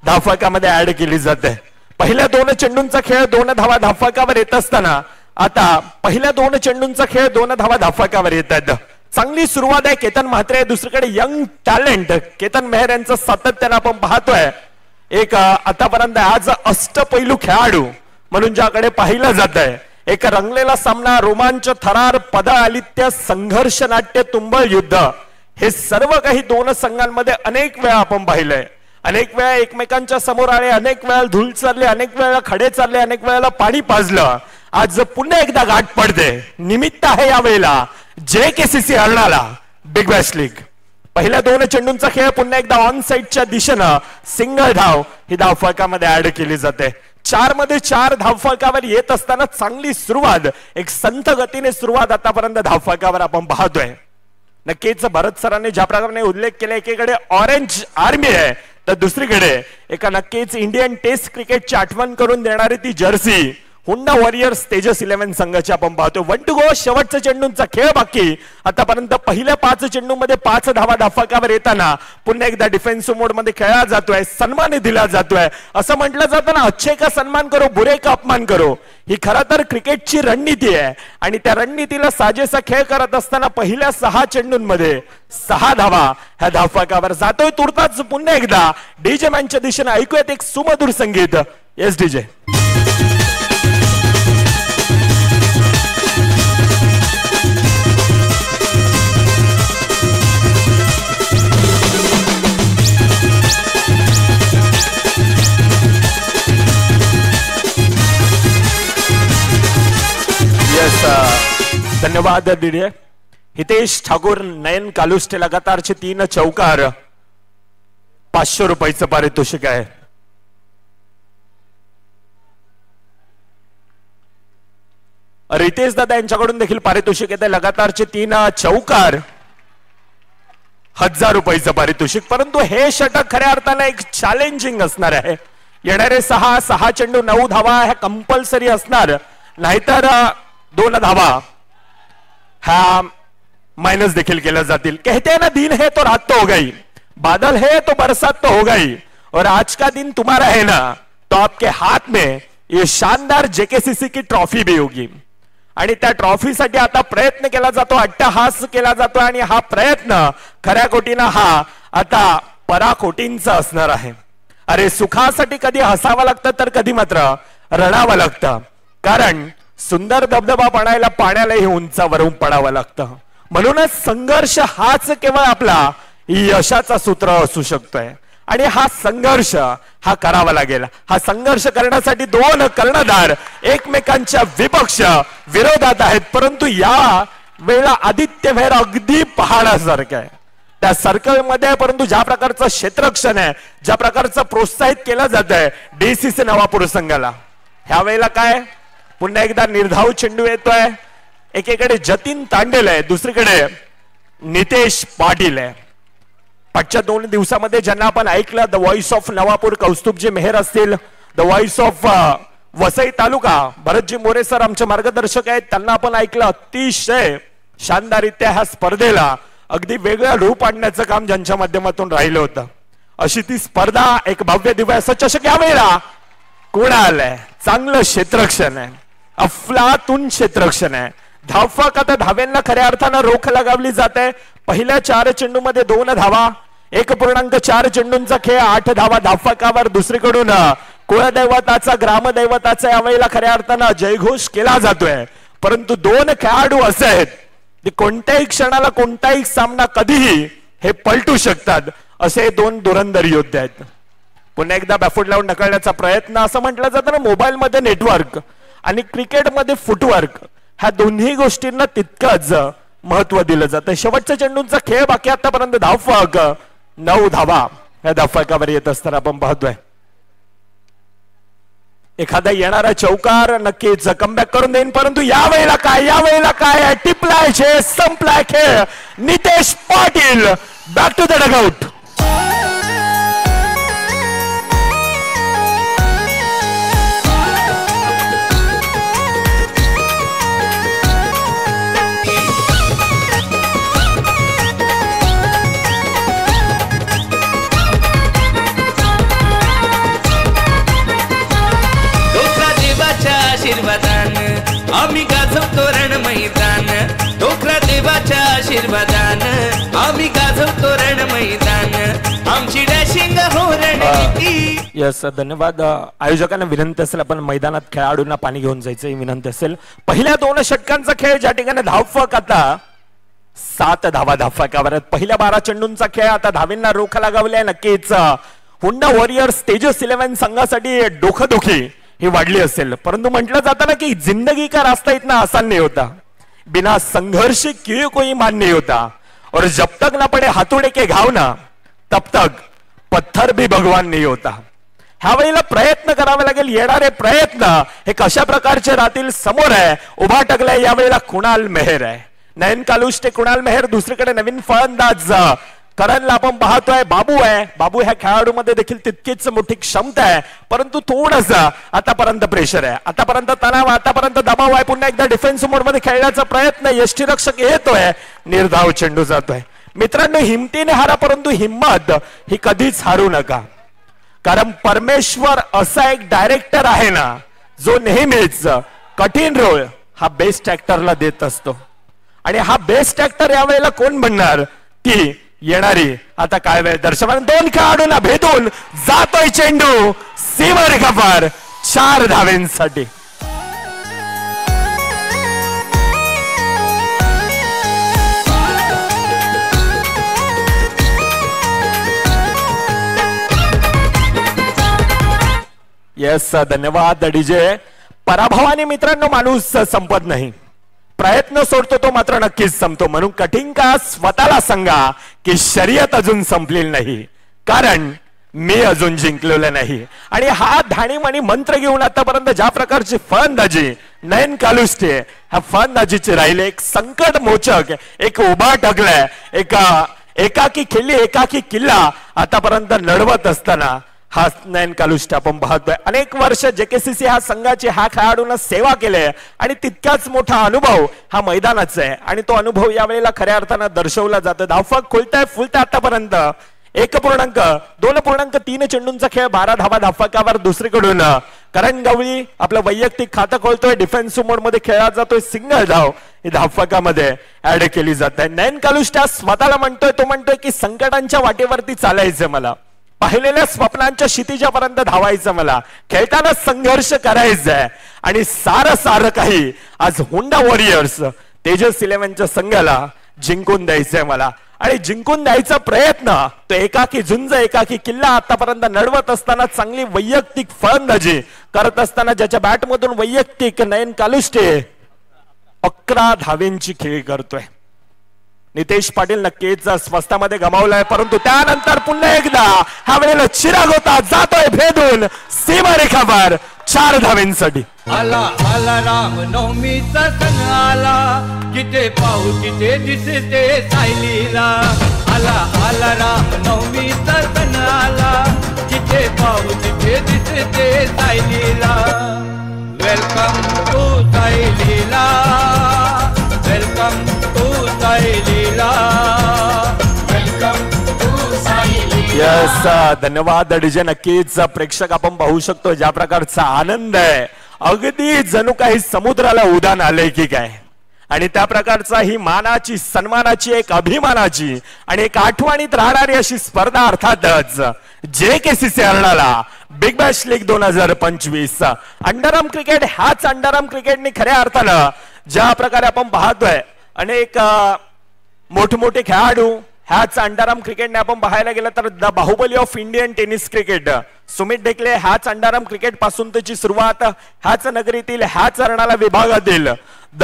धावफलकामध्ये ऍड केली जाते. पहिल्या 2 चेंडूंचा खेळ 2 धावा धावफलकावर येत असताना आता पहिल्या 2 चेंडूंचा खेळ 2 धावा धावफलकावर येत आहेत. चांगली सुरुवात आहे केतन म्हात्रे. दुसरीकडे यंग टॅलेंट केतन मेहर यांचं सातत्यानं आपण पाहतोय. एक आतापर्यंत आज अष्टपैलू खेळाडू म्हणून ज्याकडे पाहिलं जात आहे. एक रंगलेला सामना, रोमांच, थरार, पदालित्य, संघर्ष, नाट्य, तुंबळ युद्ध हे सर्व काही 2 संघांमध्ये अनेक वेळा आपण पाहिलंय. अनेक वेळा एकमेकांच्या समोर आले, अनेक वेळा धूळ चालले, अनेक वेळा खडे चालले, अनेक वेळेला पाणी पाजलं. आज पुन्हा एकदा गाठ पडते. निमित्त आहे यावेळेला JKCC अर्णाला बिग बॅश लीग. पहिल्या 2 चेंडूंचा खेळ पुन्हा एकदा ऑन साइडच्या दिशेनं सिंगल धाव ही धावफलकामध्ये ऍड केली जाते. 4 मध्ये 4 धावफलकावर येत असताना चांगली सुरुवात, एक संथ गतीने सुरुवात आतापर्यंत धावफलकावर आपण पाहतोय. नक्कीच भरत सरांनी ज्या प्रकारे उल्लेख केला, एकीकडे ऑरेंज आर्मी आहे तर दुसरीकडे एका नक्कीच इंडियन टेस्ट क्रिकेटची आठवण करून देणारी ती जर्सी हुंडा वॉरियर्स तेजस 11 संघाची आपण पाहतो. 1 to go शेवटच्या चेंडूंचा खेळ बाकी. आतापर्यंत पहिल्या 5 चेंडूमध्ये 5 धावा धावफलकावर येताना पुन्हा एकदा डिफेन्सिव्ह मोड मध्ये खेळला जातोय, सन्मान दिला जातोय. असं म्हटलं जातं ना, अच्छे का सन्मान करो बुरे का अपमान करो. ही खरं तर क्रिकेटची रणनीती आहे आणि त्या रणनीतीला साजेसा खेळ करत असताना पहिल्या 6 चेंडूंमध्ये 6 धावा ह्या धावफलकावर जातोय. तुर्ताच पुन्हा एकदा डीजे मॅनच्या दिशेने ऐकूयात एक सुमधुर संगीत. Yes DJ. धन्यवाद दीडिये. हितेश ठाकूर, नयन कालुष्टे लगातारचे 3 चौकार. 500 रुपयाचं पारितोषिक आहे. रितेश दादा यांच्याकडून देखील पारितोषिक येते. लगातारचे 3 चौकार, 1000 रुपयाचं पारितोषिक. परंतु हे षटक खऱ्या अर्थानं एक चॅलेंजिंग असणार आहे. येणारे 6 चेंडू 9 धावा ह्या कंपल्सरी असणार, नाहीतर 2 धावा हाँ माइनस देखिल केला जातील. कहते हैं ना दिन है तो रात तो होगा ही, बादल है तो बरसात तो होगा ही, और आज का दिन तुम्हारा है ना तो आपके हाथ में ये शानदार JKCC की ट्रॉफी भी होगी. आणि त्या ट्रॉफीसाठी आता प्रयत्न केला जातो, अट्टहास केला जातो आणि हा प्रयत्न खऱ्या कोटीनं हा आता पराकोटींचा असणार आहे. अरे सुखासाठी कधी हसावं लागतं तर कधी मात्र रडावं लागतं, कारण सुंदर धबधबा पडायला पाण्यालाही उंचावरून पडावं लागतं. म्हणूनच संघर्ष हाच केवळ आपला यशाचा सूत्र असू शकतोय आणि हा संघर्ष हा करावा लागेल. हा संघर्ष करण्यासाठी 2 कर्णधार एकमेकांच्या विपक्ष विरोधात आहेत, परंतु या वेळेला आदित्य मेहर अगदी पहाडासारखं आहे त्या सर्कल मध्ये. परंतु ज्या प्रकारचं क्षेत्ररक्षण आहे, ज्या प्रकारचं प्रोत्साहित केलं जात आहे DCC नवापूर संघाला, ह्या वेळेला काय पुन्हा एकदा निर्धाव चेंडू येतोय. एकीकडे जतीन तांडेल आहे, दुसरीकडे नितेश पाटील आहे. पाठच्या 2 दिवसामध्ये ज्यांना आपण ऐकलं, the voice of Navapur Kaustubhji Mehar असतील, the voice of Vasai Taluka Bharatji More sir आमचे मार्गदर्शक आहेत, त्यांना आपण ऐकलं. अतिशय शानदाररित्या ह्या स्पर्धेला अगदी वेगळं रूप आणण्याचं काम ज्यांच्या माध्यमातून राहिलं होतं. अशी ती स्पर्धा एक भव्य दिव्य असं चषक या वेळेला कोणाला आहे. चांगलं क्षेत्ररक्षण आहे, अफलातून क्षेत्ररक्षण आहे. धावफलक धाव्यांना खऱ्या अर्थानं रोख लगावली जाते. पहिल्या 4 चेंडूमध्ये 2 धावा, 1.4 चेंडूंचा खेळ, 8 धावा धावफलकावर. दुसरीकडून कुळदैवताचा ग्रामदैवताचा यावेळेला खऱ्या अर्थानं जयघोष केला जातोय. परंतु 2 खेळाडू असे आहेत की कोणत्याही क्षणाला कोणताही सामना कधीही हे पलटू शकतात असे दोन धुरंधर योद्धे आहेत. पुन्हा एकदा बॅफूट लावून ढकलण्याचा प्रयत्न. असं म्हटलं जातं ना, मोबाईलमध्ये नेटवर्क आणि क्रिकेटमध्ये फुटवर्क ह्या दोन्ही गोष्टींना तितकंच महत्व दिलं जातं. शेवटच्या चेंडूंचा खेळ बाकी. आतापर्यंत धावफलक 9 धावा या धावफलकावर येत असताना आपण पाहतोय. एखादा येणारा चौकार नक्कीच कमबॅक करून देईन, परंतु यावेळेला काय टिपलाय खेळ, संपलाय खेळ. Nitesh Patil back to the dugout. आम्ही गाजवतो रण मैदान. डोकरा देवाच्या आशीर्वादान आम्ही गाजवतो रण मैदान. आमची डॅशिंग हो रणनीती. यस, धन्यवाद. आयोजकांना विनंती असेल आपण मैदानात खेळाडूंना पाणी घेऊन जायचं विनंती असेल. पहिल्या 2 षटकांचा खेळ ज्या ठिकाणी धावफलक आता 7 धावा धावफलकावर आहेत. पहिल्या 12 चेंडूंचा खेळ आता धावींना रोख लगावलाय. नक्कीच हुंडा वॉरियर्स तेजस 11 संघासाठी डोखदुखी ही वाढली असेल, परंतु म्हटलं जातं ना की जिंदगी का रास्ता इतना आसान नहीं होता, बिना संघर्ष किए कोई मान नहीं होता, और जब तक ना पडे हातोडे के घाव ना तब तक पत्थर भी भगवान नहीं होता. ह्या वेळेला प्रयत्न करावे लागेल. येणारे प्रयत्न हे कशा प्रकारचे राहतील समोर आहे. उभा टकलाय यावेळेला कुणाल मेहर आहे. नयन कालुष्टे, कुणाल मेहर. दुसरीकडे नवीन फलंदाज करणला आपण पाहतोय बाबू आहे. बाबू ह्या खेळाडूमध्ये देखील तितकीच मोठी क्षमता आहे, परंतु थोडंसं आतापर्यंत प्रेशर आहे, आतापर्यंत तणाव, आतापर्यंत दबाव आहे. पुन्हा एकदा डिफेन्स मोडमध्ये खेळण्याचा प्रयत्न. यष्टीरक्षक येतोय, निर्धाव चेंडू जातोय. मित्रांनो, हिमतीने हारा, परंतु हिम्मत ही कधीच हारू नका, कारण परमेश्वर असा एक डायरेक्टर आहे ना जो नेहमीच कठीण रोल हा बेस्ट ऍक्टरला देत असतो. आणि हा बेस्ट ऍक्टर यावेळेला कोण बनणार ती येणारी आता काय वेळ. दर्शकांना 2 खेळाडूंना भेदून जातोय चेंडू सीमारेखापार 4 धावेंसाठी. येस, धन्यवाद डीजे. पराभवाने मित्रांनो माणूस संपत नाही, प्रयत्न सोडतो तो मात्र नक्कीच संपतो. म्हणून कठीण का स्वतःला सांगा की शर्यत अजून संपलेली नाही, कारण मी अजून जिंकलेलं नाही. आणि हा धाणीमाणी मंत्र घेऊन आतापर्यंत ज्या प्रकारची फलंदाजी नयन कालुष्टे ह्या फलंदाजीची राहिले, एक संकट मोचक, एक उभा टाकलाय, एकाकी किल्ला आतापर्यंत लढवत असताना हा नयन कालुष्टे आपण पाहतोय. अनेक वर्ष जेकेसीसी ह्या संघाची, ह्या खेळाडूंना सेवा केली आणि तितकाच मोठा अनुभव हा मैदानाचा आहे, आणि तो अनुभव यावेळेला खऱ्या अर्थानं दर्शवला जातो. धावफलक खुलताय फुलताय. आतापर्यंत 1.2.3 चेंडूंचा खेळ, 12 धावा धावफलकावर. दुसरीकडून करण गवळी आपलं वैयक्तिक खातं खोलतोय, डिफेन्सिव्ह मोड मध्ये खेळला जातोय. सिंगल धाव ही धावफलकामध्ये ऍड केली जात आहे. नयन कालुष्टे स्वतःला म्हणतोय की संकटांच्या वाटेवरती चालायचं, मला पाहिलेल्या स्वप्नांच्या क्षितिजापर्यंत धावायचं, मला खेळताना संघर्ष करायचा आहे, आणि सारं काही आज हुंडा वॉरियर्स तेजस 11च्या संघाला जिंकून द्यायचंय मला. आणि जिंकून द्यायचा प्रयत्न, तो एकाकी झुंज, एकाकी किल्ला आतापर्यंत लढवत असताना, चांगली वैयक्तिक फलंदाजी करत असताना, ज्याच्या बॅटमधून वैयक्तिक नयन कालुष्टे 11 धावेंची खेळी करतोय. नितेश पाटील नक्कीच स्वस्तामध्ये गमावलाय, परंतु त्यानंतर पुन्हा एकदा ह्या वेळेला चिराग होता, जातोय भेदून सीमारेखावर 4 धावेंसाठी. आला आला राम नवमीचा सण आला, जिथे पाहू तिथे दिसते सायलीला. आला आला राम नवमीचा सण आला, जिथे पाहू तिथे दिसते सायलीला. वेलकम टू सायलीला, वेलकम टू सायलीला, वेलकम टू सायलीला. यस, धन्यवाद डीजे. नक्कीच प्रेक्षक आपण पाहू शकतो ज्या प्रकारचा आनंद आहे, अगदी जणू काही समुद्राला उधाण आलंय की काय. आणि त्या प्रकारचा ही मानाची, सन्मानाची, एक अभिमानाची आणि एक आठवणीत राहणारी अशी स्पर्धा अर्थातच JKCC Arnala Big Bash League 2025. Underarm cricket, ह्याच अंडरआर्म क्रिकेटने खऱ्या अर्थानं ज्या प्रकारे आपण पाहतोय अनेक मोठमोठे खेळाडू ह्याच अंडाराम क्रिकेटने आपण पाहायला गेलं तर the Baahubali of Indian tennis cricket Sumit Dhekle ह्याच अंडाराम क्रिकेट पासून त्याची सुरुवात ह्याच नगरीतील ह्याच अर्नाळा विभागातील the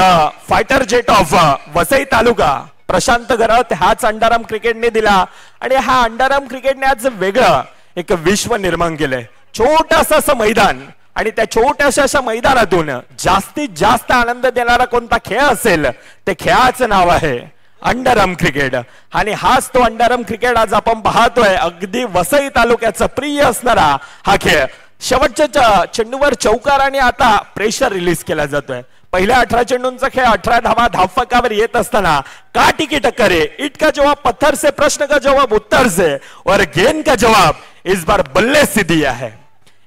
fighter jet of Vasai Taluka Prashant Garavat ह्याच अंडाराम क्रिकेटने दिला आणि हा अंडाराम क्रिकेटने आज वेगळं एक विश्व निर्माण केलंय. छोटंसं असं मैदान आणि त्या छोट्याशा अशा मैदानातून जास्तीत जास्त आनंद देणारा कोणता खेळ असेल ते खेळाचं नाव आहे अंडाराम क्रिकेट. आणि हाच तो अंडाराम क्रिकेट आज आपण पाहतोय. अगदी वसई तालुक्याचा प्रिय असणारा हा खेळ. शेवटच्या चेंडूवर चौकार आणि आता प्रेशर रिलीज केला जातोय. पहिल्या 18 चेंडूंचा खेळ 18 धावा धावफलकावर येत असताना काटी की टक्कर है, ईट का जवाब पत्थर से, प्रश्न का जवाब उत्तर से और गेंद का जवाब इस बार बल्ले से दिया है.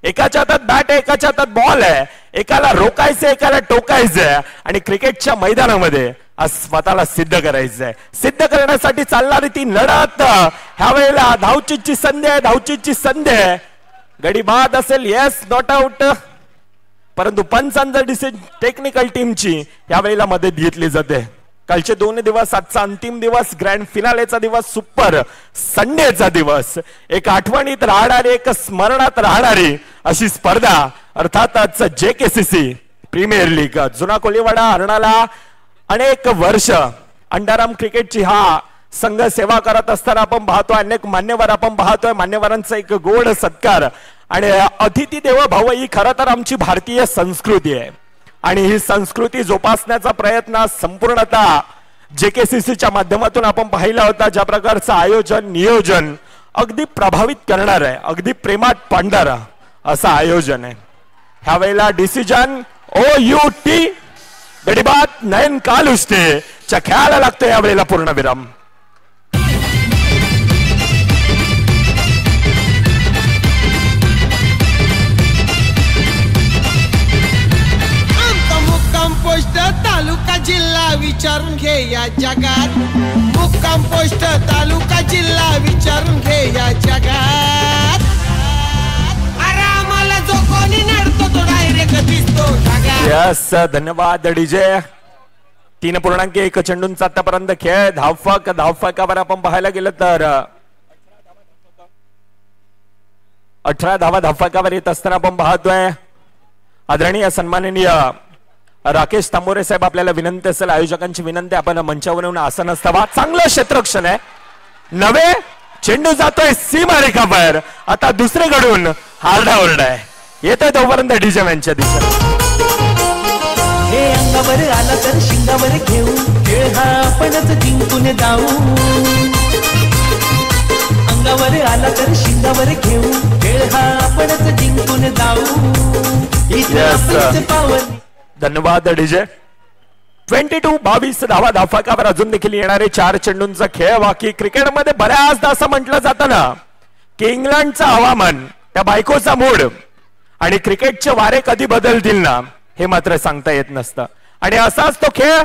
एकाच्या हातात बॅट आहे, एकाच्या हातात बॉल आहे, एकाला रोकायचं एकाला टोकायचंय आणि क्रिकेटच्या मैदानामध्ये आज स्वतःला सिद्ध करायचंय. सिद्ध करण्यासाठी चालणारी ती लढत ह्या वेळेला धावचीची संधी आहे, धावचीची संधी आहे. गडी बाद असेल, येस, नॉट आउट, परंतु पंचांचा डिसिजन टेक्निकल टीमची यावेळेला मदत घेतली जाते. कालचे 2 दिवस, आजचा अंतिम दिवस, ग्रँड फिनालेचा दिवस, सुपर संडेचा दिवस, एक आठवणीत राहणारी, एक स्मरणात राहणारी अशी स्पर्धा अर्थातच JKCC प्रीमियर लीग. जुना कोलीवाडा अर्नाळा अनेक वर्ष अंडाराम क्रिकेटची हा संघ सेवा करत असताना आपण पाहतोय अनेक मान्यवर आपण पाहतोय. मान्यवरांचा एक गोड सत्कार आणि अतिथी देव भाव ही खरं तर आमची भारतीय संस्कृती आहे आणि ही संस्कृती जोपासण्याचा प्रयत्न संपूर्णतः JKCCच्या माध्यमातून आपण पाहिला होता. ज्या प्रकारचं आयोजन नियोजन अगदी प्रभावित करणार आहे, अगदी प्रेमात पाडणारा असं आयोजन आहे. ह्या वेळेला डिसिजन OUT गडीबाद नयन कालुष्टे च्या खेळाला लागतो यावेळेला पूर्णविराम. पोस्ट तालुका जिल्हा विचारून घे या जगात. मुक्काम पोस्ट तालुका जिल्हा विचारून घे या जगात. आरामाला जो कोणी नडतो तो डायरेक्ट दिसतो ढगात. यस, धन्यवाद डीजे. 3.1 चेंडूंचा आतापर्यंत खेळ. धावफलकावर आपण पाहायला गेलं तर 18 धावा धावफलकावर येत असताना आपण पाहतोय. आदरणीय सन्माननीय राकेश तांबोरे साहेब आपल्याला विनंती असेल, आयोजकांची विनंती, आपण मंचावरून आसन असावा. चांगलं क्षेत्ररक्षण आहे. नवे चेंडू जातोय सीमारेखावर. आता दुसरीकडून हारडाओरडा आहे. येतोय तोपर्यंत डीजे मॅनच्या दिशेने. हे अंगावर आला तर शिंगावर घेऊ, खेळ हा आपणच जिंकून जाऊ. अंगावर आला तर शिंगावर घेऊ, खेळ हा आपणच जिंकून जाऊ. पावन. धन्यवाद डीजे. 22 धावा धावफलकावर अजून देखील येणारे 4 चेंडूंचा खेळ बाकी. क्रिकेटमध्ये बऱ्याचदा असं म्हटलं जातं ना की इंग्लंडचं हवामान, त्या बायकोचा मूड आणि क्रिकेटचे वारे कधी बदलतील ना हे मात्र सांगता येत नसतं. आणि असाच तो खेळ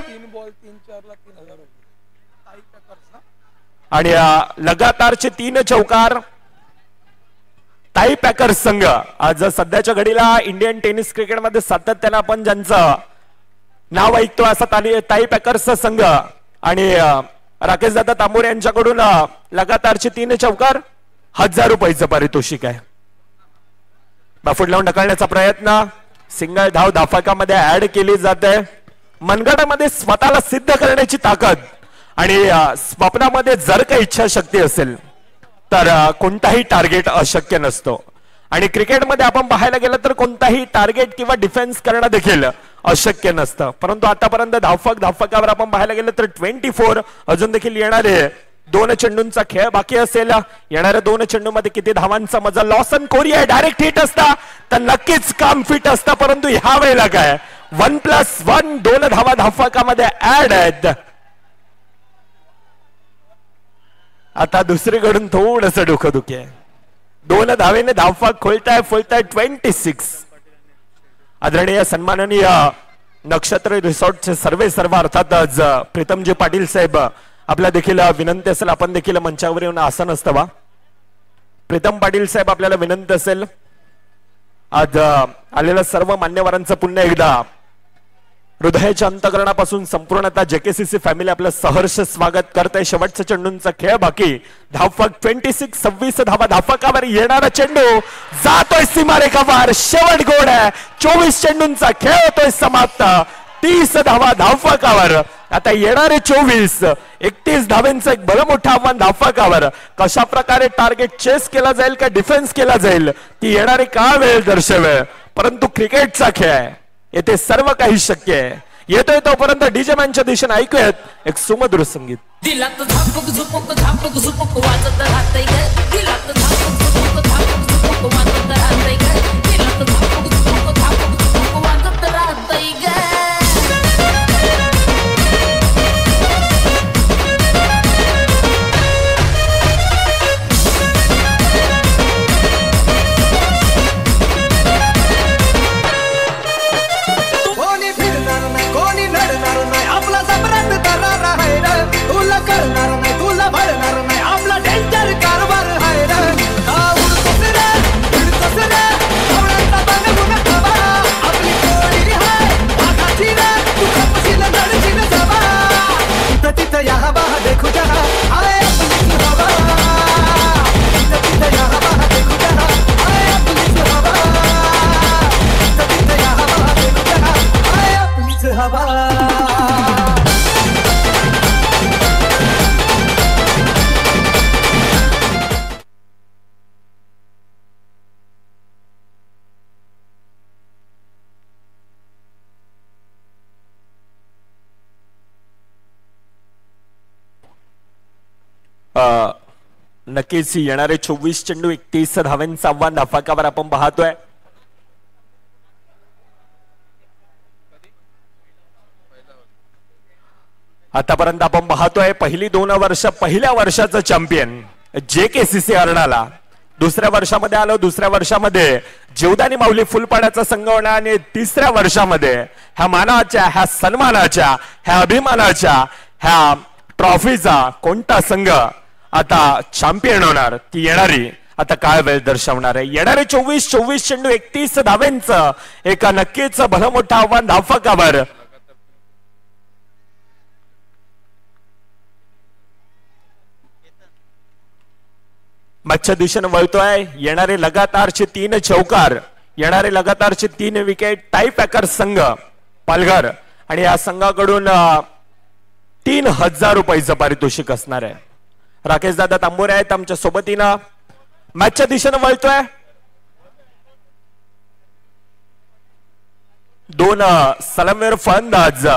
आणि लगातारचे 3 चौकार. ताई पॅकर्स संघ आज सध्याच्या घडीला इंडियन टेनिस क्रिकेटमध्ये सातत्यानं आपण ज्यांचं नाव ऐकतो असा ताई पॅकर्स संघ आणि राकेश दादा तांबोरे यांच्याकडून लगातारचे 3 चौकार, 1000 रुपयाचं पारितोषिक आहे. बाफूट लावून ढकलण्याचा प्रयत्न, सिंगल धाव धावफलकामध्ये ऍड केली जाते. मनगटामध्ये स्वतःला सिद्ध करण्याची ताकद आणि स्वप्नामध्ये जर काही इच्छाशक्ती असेल तर कोणताही टार्गेट अशक्य नसतो. आणि क्रिकेटमध्ये आपण पाहायला गेलं तर कोणताही टार्गेट किंवा डिफेन्स करणं देखील अशक्य नसतं. परंतु आतापर्यंत धावफलकावर आपण पाहायला गेलं तर 24 अजून देखील येणारे 2 चेंडूंचा खेळ बाकी असेल. येणाऱ्या 2 चेंडूमध्ये किती धावांचा मजा. लॉसन कोरिया डायरेक्ट हिट असता तर नक्कीच काम फिट असतं. परंतु ह्या वेळेला काय 1+1 2 धावा धावफलकामध्ये ऍड आहेत. आता दुसरीकडून थोडस डोकंदुखी आहे. 2 धावेने धावफलक खोलताय 26. आदरणीय सन्माननीय नक्षत्र रिसॉर्टचे सर्व अर्थातच प्रीतमजी पाटील साहेब आपल्या देखील विनंती असेल, आपण देखील मंचावर येऊन आसन असतावा. प्रीतम पाटील साहेब आपल्याला विनंती असेल, आज आलेल्या सर्व मान्यवरांचं पुन्हा एकदा हृदयाच्या अंतकरणापासून संपूर्णतः जेकेसीसी फॅमिली आपलं सहर्ष स्वागत करते. शेवटचा चेंडूंचा खेळ बाकी. धावफक 26, 26 धावा धावफकावर. येणारा चेंडू जातोय सीमारेखावर. शेवट गोड आहे. 24 चेंडूंचा खेळ होतोय समाप्त. 30 धावा धावफकावर. आता येणारे 24, 31 धावांचं एक भलं मोठं आव्हान धावफकावर. कशा प्रकारे टार्गेट चेस केला जाईल का डिफेन्स केला जाईल ती येणारी काळ वेळ दर्शवेल. परंतु क्रिकेटचा खेळ आहे, येथे सर्व काही शक्य आहे. येतोय तोपर्यंत डीजे मॅनच्या दिशेने ऐकूयात एक सुमधुर संगीत. दिलात झापक झुपक झापक झुपक वाजत राहतंय ग. दिलात झापक झुपक झापक झुपक वाजत राहतंय ग. दिलात झापक झुपक झापक झुपक वाजत राहतंय ग. करणार नाही तुला भरणार नाही आपला डेंजर कारभार आहे रे. आपली कोणी आहे वाघाची रे. तू खपशील लढशील जबा. तिथं तिथं या हवा देखू जहा आहे आपलीच हवा. तिथं तिथं या हवा देखू जहा आहे आपलीच हवा. तिथं तिथं या हवा देखू जहा आहे आपलीच हवा. नक्कीच येणारे 24 चेंडू 31 धावांचं आव्हान धावफकावर आपण पाहतोय. आतापर्यंत आपण पाहतोय पहिली 2 वर्ष पहिल्या वर्षाचं चॅम्पियन जेकेसीसी अर्नाला. दुसऱ्या वर्षामध्ये आलो. दुसऱ्या वर्षामध्ये जीवदानी माऊली फुलपाड्याचा संघ होणार आणि तिसऱ्या वर्षामध्ये ह्या मानाच्या ह्या सन्मानाच्या ह्या अभिमानाच्या ह्या ट्रॉफीचा कोणता संघ आता चॅम्पियन होणार ती येणारी आता काय वेळ दर्शवणार आहे. येणारे 24 चेंडू 31 धावांचं एका नक्कीच भलं मोठं आव्हान धावफकावर. मच्छच्या दिशेने वळतोय. येणारे लगातारचे 3 चौकार. येणारे लगातारचे 3 विकेट. टाई पॅकर संघ पालघर आणि या संघाकडून 3000 रुपयाचं पारितोषिक असणार आहे. राकेश दादा तांबोरे आहेत आमच्या सोबतीनं. मॅचच्या दिशेने वळतोय. 2 सलामीवीर फलंदाज.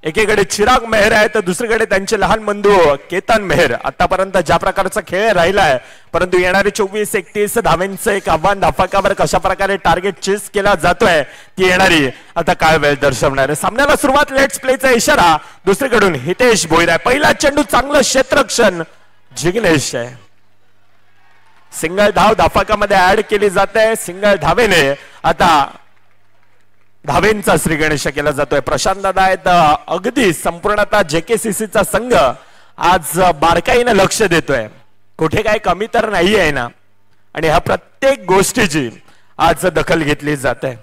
एकीकडे चिराग मेहर आहे तर दुसरीकडे त्यांचे लहान बंधू केतन मेहर. आतापर्यंत ज्या प्रकारचा खेळ राहिलाय परंतु येणारे 24-31 धावांचं एक आव्हान धावफकावर कशा प्रकारे टार्गेट चेस केला जातोय ती येणारी आता काय वेळ दर्शवणार आहे. सामन्याला सुरुवात लेट्स प्लेचा इशारा. दुसरीकडून हितेश भोईर आहे. पहिला चेंडू चांगलं क्षेत्ररक्षण जिग्नेश आहे. सिंगल धाव धावफकामध्ये ऍड केली जाते. सिंगल धावेने आता धावेंचा श्री गणेश केला जातोय. प्रशांत दादा आहेत. अगदी संपूर्णतः जेकेसीसीचा संघ आज बारकाईने लक्ष देतोय. कुठे काय कमी तर नाही आहे ना. आणि ह्या प्रत्येक गोष्टीची आज दखल घेतली जाते.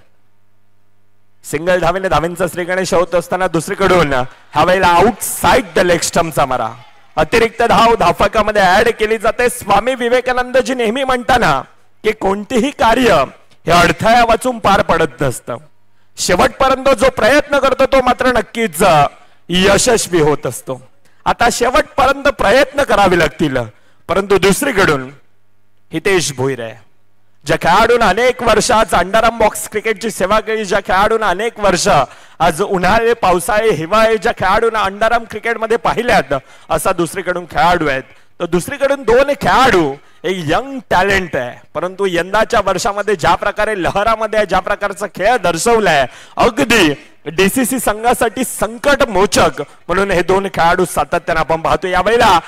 सिंगल धावेने धावेंचा श्री गणेश होत असताना दुसरीकडून ह्या वेळेला आउटसाइड द लेग स्टंपचा मारा. अतिरिक्त धाव धावफकामध्ये ऍड केली जाते. स्वामी विवेकानंदजी नेहमी म्हणताना की कोणतेही कार्य हे अडथळ्या वाचून पार पडत नसतं. शेवटपर्यंत जो प्रयत्न करतो तो मात्र नक्कीच यशस्वी होत असतो. आता शेवटपर्यंत प्रयत्न करावे लागतील. परंतु दुसरीकडून हितेश भोईर आहे. ज्या खेळाडून अनेक वर्ष आज अंडरआर्म बॉक्स क्रिकेटची सेवा केली. ज्या खेळाडून अनेक वर्ष आज उन्हाळे पावसाळे हिवाळे ज्या खेळाडूंना अंडरआर्म क्रिकेटमध्ये पाहिल्यात असा दुसरीकडून खेळाडू आहेत. तर दुसरीकडून 2 खेळाडू एक यंग टॅलेंट आहे. परंतु यंदाच्या वर्षामध्ये ज्या प्रकारे लहरामध्ये ज्या प्रकारचा खेळ दर्शवलाय अगदी डीसीसी संघासाठी संकट मोचक म्हणून हे 2 खेळाडू सातत्याने आपण पाहतो. यावेळेला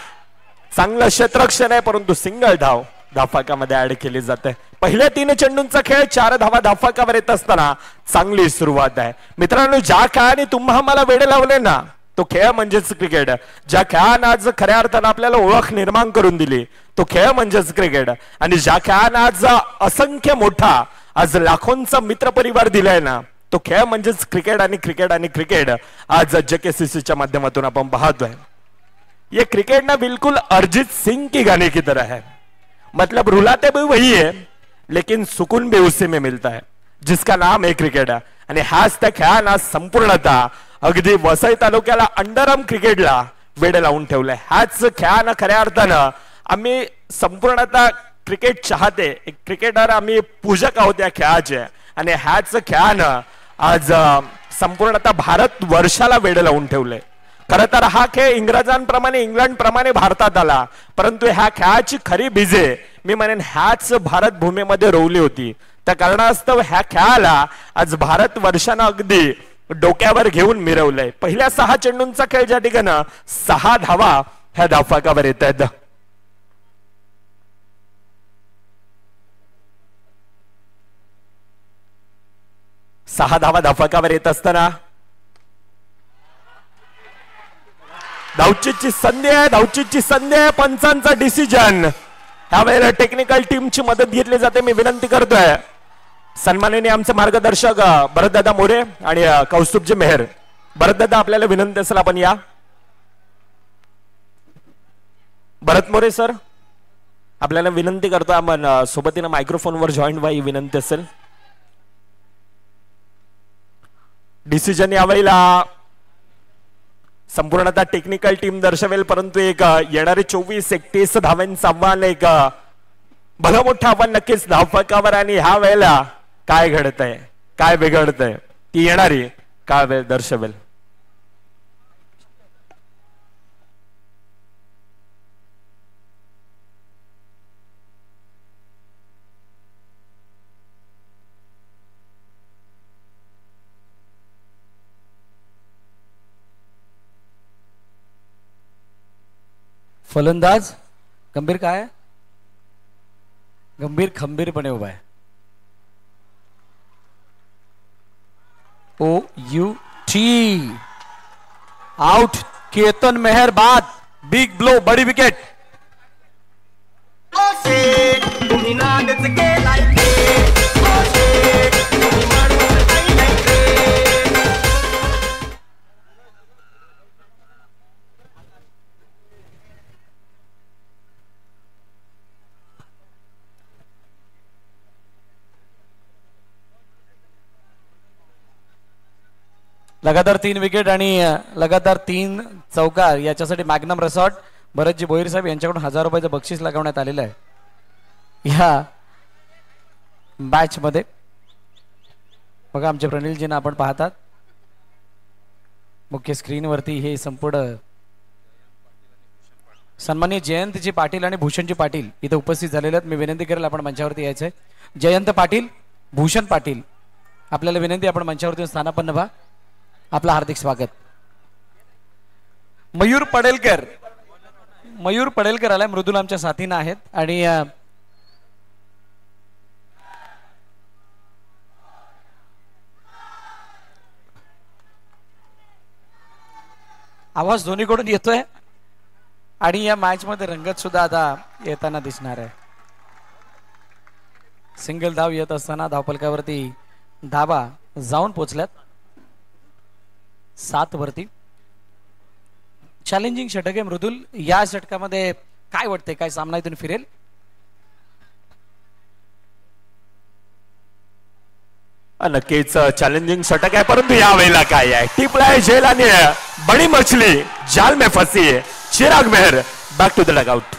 चांगलं क्षेत्ररक्षण आहे परंतु सिंगल धाव धावफकामध्ये ऍड केली जाते. पहिल्या 3 चेंडूंचा खेळ 4 धावा धावफकावर येत असताना चांगली सुरुवात आहे. मित्रांनो, ज्या खेळाने तुम्हा मला वेडे लावले ना तो खेळ म्हणजेच क्रिकेट. ज्या खेळानं आज खऱ्या अर्थानं आपल्याला ओळख निर्माण करून दिली तो खेळ म्हणजेच क्रिकेट. आणि ज्या खेळानं आज असंख्य मोठा आज लाखोंचा मित्र परिवार दिलाय ना तो खेळ म्हणजेच क्रिकेट आणि क्रिकेट आणि क्रिकेट आज JKCCच्या माध्यमातून आपण पाहतोय. ये क्रिकेट ना बिल्कुल अरिजीत सिंह की गाने की तरह है. मतलब रुलाते भी वही है लेकिन सुकून भी उसी में मिलता है जिसका नाम है क्रिकेट. आणि हाच त्या खेळानं संपूर्णतः अगदी वसई तालुक्याला अंडरआर्म क्रिकेटला वेड लावून ठेवलंय. ह्याच खेळानं खऱ्या अर्थानं आम्ही संपूर्णतः क्रिकेट चाहते, एक क्रिकेटर आम्ही पूजक आहोत या खेळाचे. आणि ह्याच खेळानं आज संपूर्णतः भारत वर्षाला वेड लावून ठेवलंय. खर तर हा खेळ इंग्रजांप्रमाणे इंग्लंडप्रमाणे भारतात आला, परंतु ह्या खेळाची खरी बीजे मी म्हणेन ह्याच भारत भूमीमध्ये रोवली होती. त्या कारणास्तव ह्या खेळाला आज भारत वर्षानं अगदी डोक्यावर घेऊन मिरवलंय. पहिल्या 6 चेंडूंचा खेळ ज्या ठिकाणी 6 धावा ह्या धावफलकावर येत आहेत. सहा धावा धावफलकावर येत असताना धावचीतची संधी आहे, धावचीतची संधी आहे. पंचांचा डिसिजन ह्या वेळेला टेक्निकल टीमची मदत घेतली जाते. मी विनंती करतोय सन्माननीय आमचे मार्गदर्शक भरतदादा मोरे आणि कौस्तुभजी मेहर. भरतदादा आपल्याला विनंती असेल आपण या. भरत मोरे सर आपल्याला विनंती करतो आपण सोबतीनं मायक्रोफोनवर जॉईन व्हावी विनंती असेल. डिसिजन यावेळेला संपूर्णतः टेक्निकल टीम दर्शवेल, परंतु एक येणारे 24-31 धावांचं आव्हान, एक भलं मोठं आव्हान नक्कीच धावफलकावर. आणि ह्या वेळेला काय घडतंय, काय बिघडतंय ती येणारी काय वेळ दर्शवेल. फलंदाज गंभीर काय, गंभीर खंबीरपणे उभा आहे. OUT out. केतन मेहर बाद. बिग ब्लो, बड़ी विकेट. लगातार 3 विकेट आणि लगातार 3 चौकार याच्यासाठी मॅग्नम रिसॉर्ट भरतजी भोईर साहेब यांच्याकडून 1000 रुपयाचं बक्षीस लगवण्यात आलेलं आहे या मॅच मध्ये. बघा आमचे प्रणिलजींना आपण पाहतात मुख्य स्क्रीनवरती हे संपूर्ण सन्माननीय जयंतजी पाटील आणि भूषणजी पाटील इथे उपस्थित झालेले आहेत. मी विनंती करेल आपण मंचावरती यायचंय. जयंत पाटील, भूषण पाटील आपल्याला विनंती आपण मंचावरती स्थानापन्न व्हा. आपलं हार्दिक स्वागत. मयूर पडेलकर, मयूर पडेलकर आलाय. मृदुल आमच्या साथीनं आहेत आणि आवाज दोन्हीकडून येतोय आणि या मॅच मध्ये रंगत सुद्धा आता येताना दिसणार आहे. सिंगल धाव येत असताना धावफलकावरती धावा जाऊन पोचल्यात 7 वरती. चॅलेंजिंग षटक आहे मृदुल. या षटकामध्ये काय वाटतंय, काय सामना इथून फिरेल? नक्कीच चॅलेंजिंग षटक आहे, परंतु या वेळेला काय आहे, टिपला आहे जेल आणि बडी मछली जाल में फंसी है. Chirag Mehar back to the dugout.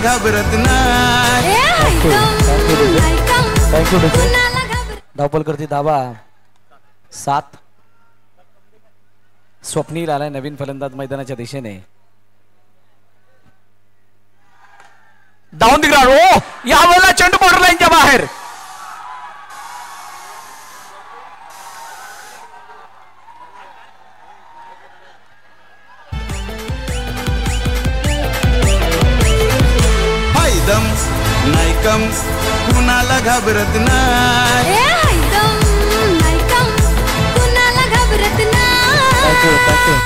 घाबरत नाही. थँक्यू धावपल करती धावा 7. स्वप्नील आलाय नवीन फलंदाज मैदानाच्या दिशेने. Down the ground. ओ यावेळेला चेंडू बॉर्डर लाईनच्या बाहेर. दम नाही कम कुणाला घाबरत नाही.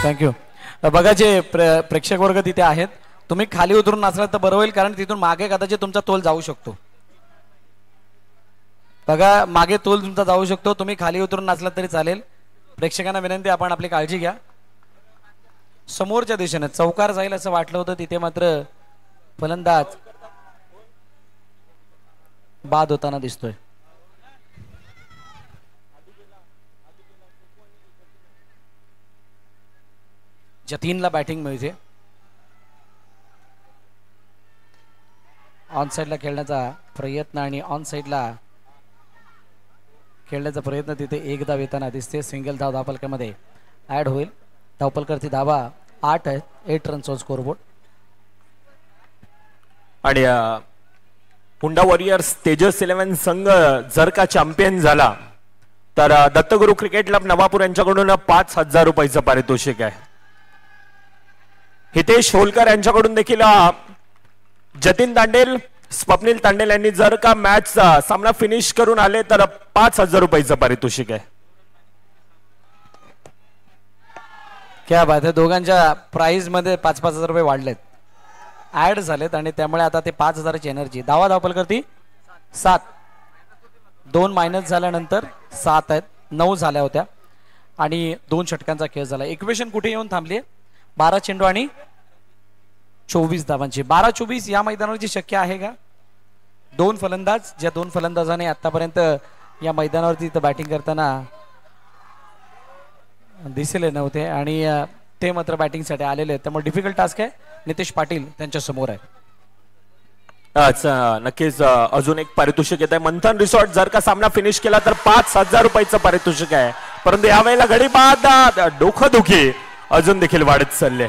थँक्यू. बघा जे प्रेक्षक वर्ग तिथे आहेत, तुम्ही खाली उतरून नाचलात तर बरं होईल, कारण तिथून मागे कदाचित तुमचा तोल जाऊ शकतो. बघा मागे तोल तुमचा जाऊ शकतो. तुम्ही खाली उतरून नाचलात तरी चालेल. प्रेक्षकांना विनंती, आपण आपली काळजी घ्या. समोरच्या दिशेने चौकार जाईल असं वाटलं होतं, तिथे मात्र फलंदाज बाद होताना दिसतोय. जतीनला बॅटिंग मिळते. ऑन साइडला खेळण्याचा प्रयत्न आणि ऑन साइडला खेळण्याचा प्रयत्न तिथे एक धाव येताना दिसते. सिंगल धाव धावपलकामध्ये ऍड होईल. धावपलकरती धावा 8 आहेत. 8 रन्स ऑन स्कोरबोर्ड. आणि हुंडा वॉरियर्स तेजस 11 संघ जर का चॅम्पियन झाला तर दत्तगुरु क्रिकेट क्लब नवापूर यांच्याकडून 5,000 रुपयाचं पारितोषिक आहे. हितेश होलकर यांच्याकडून देखील जतीन तांडेल, स्वप्नील तांडेल यांनी जर का मॅच सामना फिनिश करून आले तर 5,000 रुपयाचं पारितोषिक आहे. क्या बात आहे. दोघांच्या प्राइस मध्ये 5,000 रुपये वाढलेत, ऍड झालेत आणि त्यामुळे आता ते 5,000ची एनर्जी. धावा धावपल करती 7. 2 मायनस झाल्यानंतर 7 आहेत. 9 झाल्या होत्या आणि 2 षटकांचा खेळ झाला. इक्वेशन कुठे येऊन थांबली? 12 चेंडू आणि 24 धावांची. 12-24 या मैदानावरची शक्य आहे का? 2 फलंदाज, ज्या 2 फलंदाजाने आतापर्यंत या मैदानावरती बॅटिंग करताना दिसले नव्हते आणि ते मात्र बॅटिंगसाठी आलेले आहेत. त्यामुळे डिफिकल्ट टास्क आहे. नितेश पाटील त्यांच्या समोर आहे. नक्कीच अजून एक पारितोषिक येत आहे. मंथन रिसॉर्ट जर का सामना फिनिश केला तर 5,000 रुपयाचं पारितोषिक आहे. परंतु यावेळेला घडी बाद डोकं दुखी अजून देखील वाढत चालले.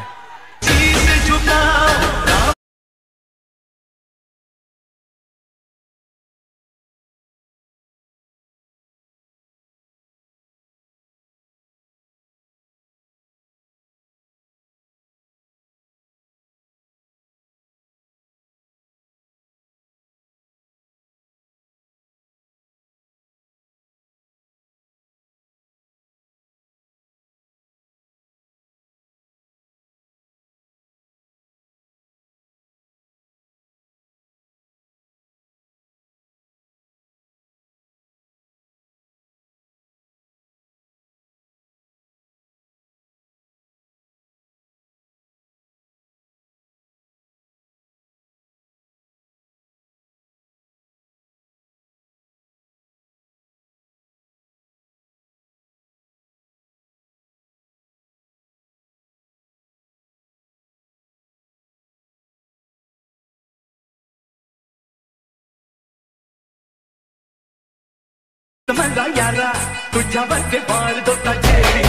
मला यारा तुझ्यावरचे वार दोता चेरी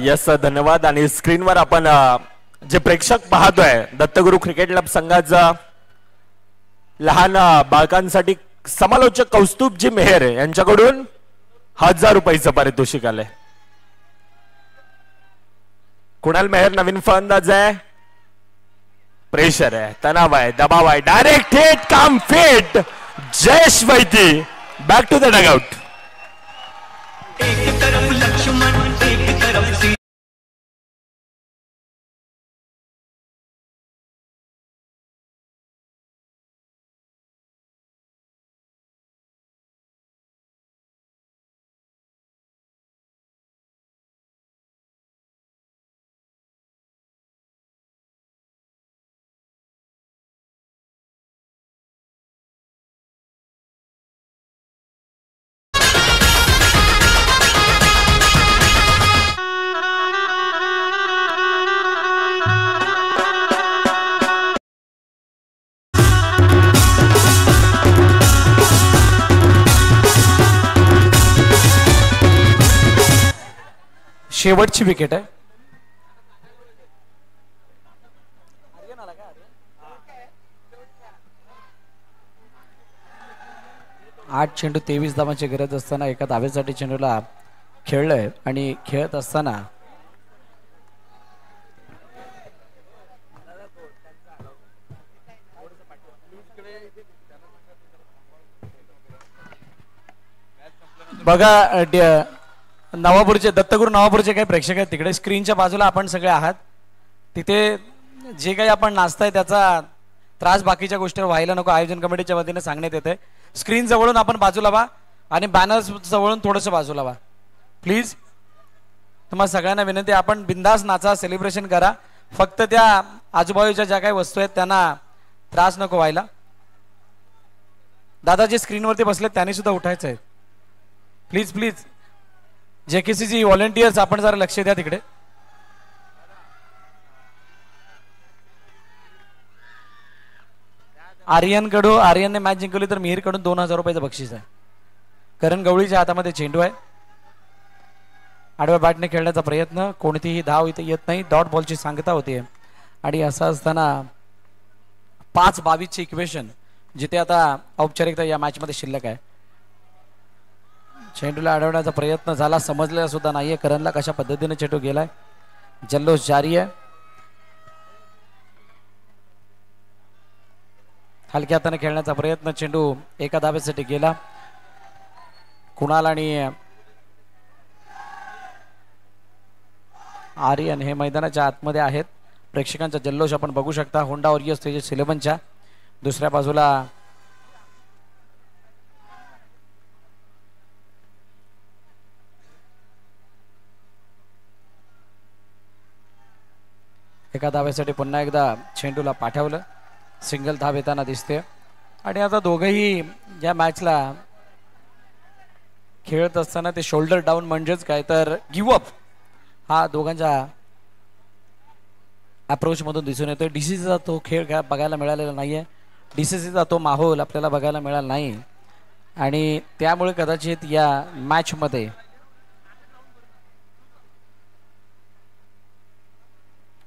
यस धन्यवाद. आणि स्क्रीनवर आपण जे प्रेक्षक पाहतोय दत्तगुरु क्रिकेट क्लब संघाचा लहान बालकांसाठी समालोचक कौस्तुभजी मेहर यांच्याकडून 1,000 रुपयाचं पारितोषिक आलंय. कुणाल मेहर नवीन फलंदाज आहे. प्रेशर आहे, तणाव आहे, दबाव आहे. Direct hit come fit. Jayesh Vaiti back to the dugout. एक तरफ लक्ष्मण एक तरफ शेवटची विकेट आहे. आठ चेंडू 23 धावांची गरज असताना एका धावेसाठी चेंडूला खेळलंय आणि खेळत असताना बघा नवापूरचे दत्तगुरू नवापूरचे काही प्रेक्षक आहेत तिकडे स्क्रीनच्या बाजूला आपण सगळे आहात. तिथे जे काही आपण नाचताय त्याचा त्रास बाकीच्या गोष्टीवर व्हायला नको आयोजन कमिटीच्या वतीने सांगण्यात येते. स्क्रीन जवळून आपण बाजूला व्हा आणि बॅनर जवळून थोडंसं बाजूला व्हा प्लीज. तुम्हाला सगळ्यांना विनंती आपण बिंदास नाचा सेलिब्रेशन करा. फक्त त्या आजूबाजूच्या ज्या काही वस्तू आहेत त्यांना त्रास नको व्हायला. दादा जे स्क्रीनवरती बसले त्यांनी सुद्धा उठायचं आहे प्लीज प्लीज. JKCC व्हॉलेंटियर्स आपण जरा लक्ष द्या तिकडे. आर्यनने मॅच जिंकवली तर मिहीरकडून 2000 रुपयाचं बक्षीस आहे. करण गवळीच्या हातामध्ये चेंडू आहे. आडव्या बॅटने खेळण्याचा प्रयत्न कोणतीही धाव इथे येत नाही. डॉट बॉलची सांगता होती आणि असं असताना 5-22 इक्वेशन जिथे आता औपचारिकता या मॅच मध्ये शिल्लक आहे. चेंडूला अडवण्याचा प्रयत्न झाला समजलेला सुद्धा नाहीये. करणला कशा पद्धतीने चेंडू गेलाय. जल्लोष जारी आहे. हलक्या हाताने खेळण्याचा प्रयत्न चेंडू एका धावेसाठी गेला. कुणाल आणि आर्यन हे मैदानाच्या आतमध्ये आहेत. प्रेक्षकांचा जल्लोष आपण बघू शकता. होंडा ओरियस तेजस 11च्या दुसऱ्या बाजूला एका धावेसाठी पुन्हा एकदा चेंडूला पाठवलं. सिंगल धाव येताना दिसते आणि आता दोघंही या मॅचला खेळत असताना ते शोल्डर डाऊन म्हणजेच काय तर गिव्ह अप हा दोघांच्या अप्रोच मधून दिसून येतोय. DCCचा तो खेळ बघायला मिळालेला नाहीये. DCCचा तो माहोल आपल्याला बघायला मिळाला नाही आणि त्यामुळे कदाचित या मॅच मध्ये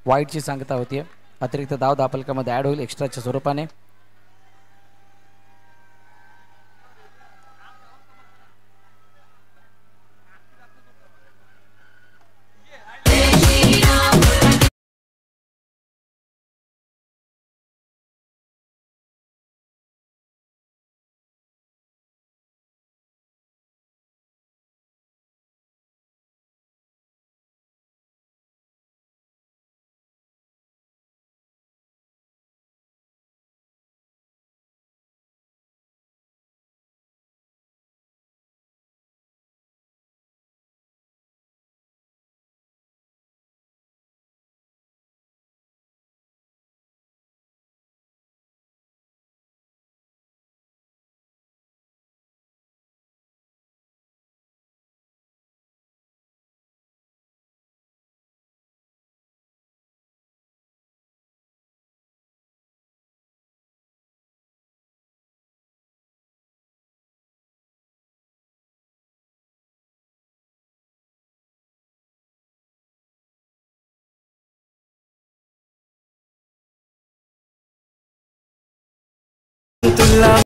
वाईटची सांगता होतीये. अतिरिक्त धाव धापलकामध्ये ऍड होईल एक्स्ट्राच्या स्वरूपाने. तुला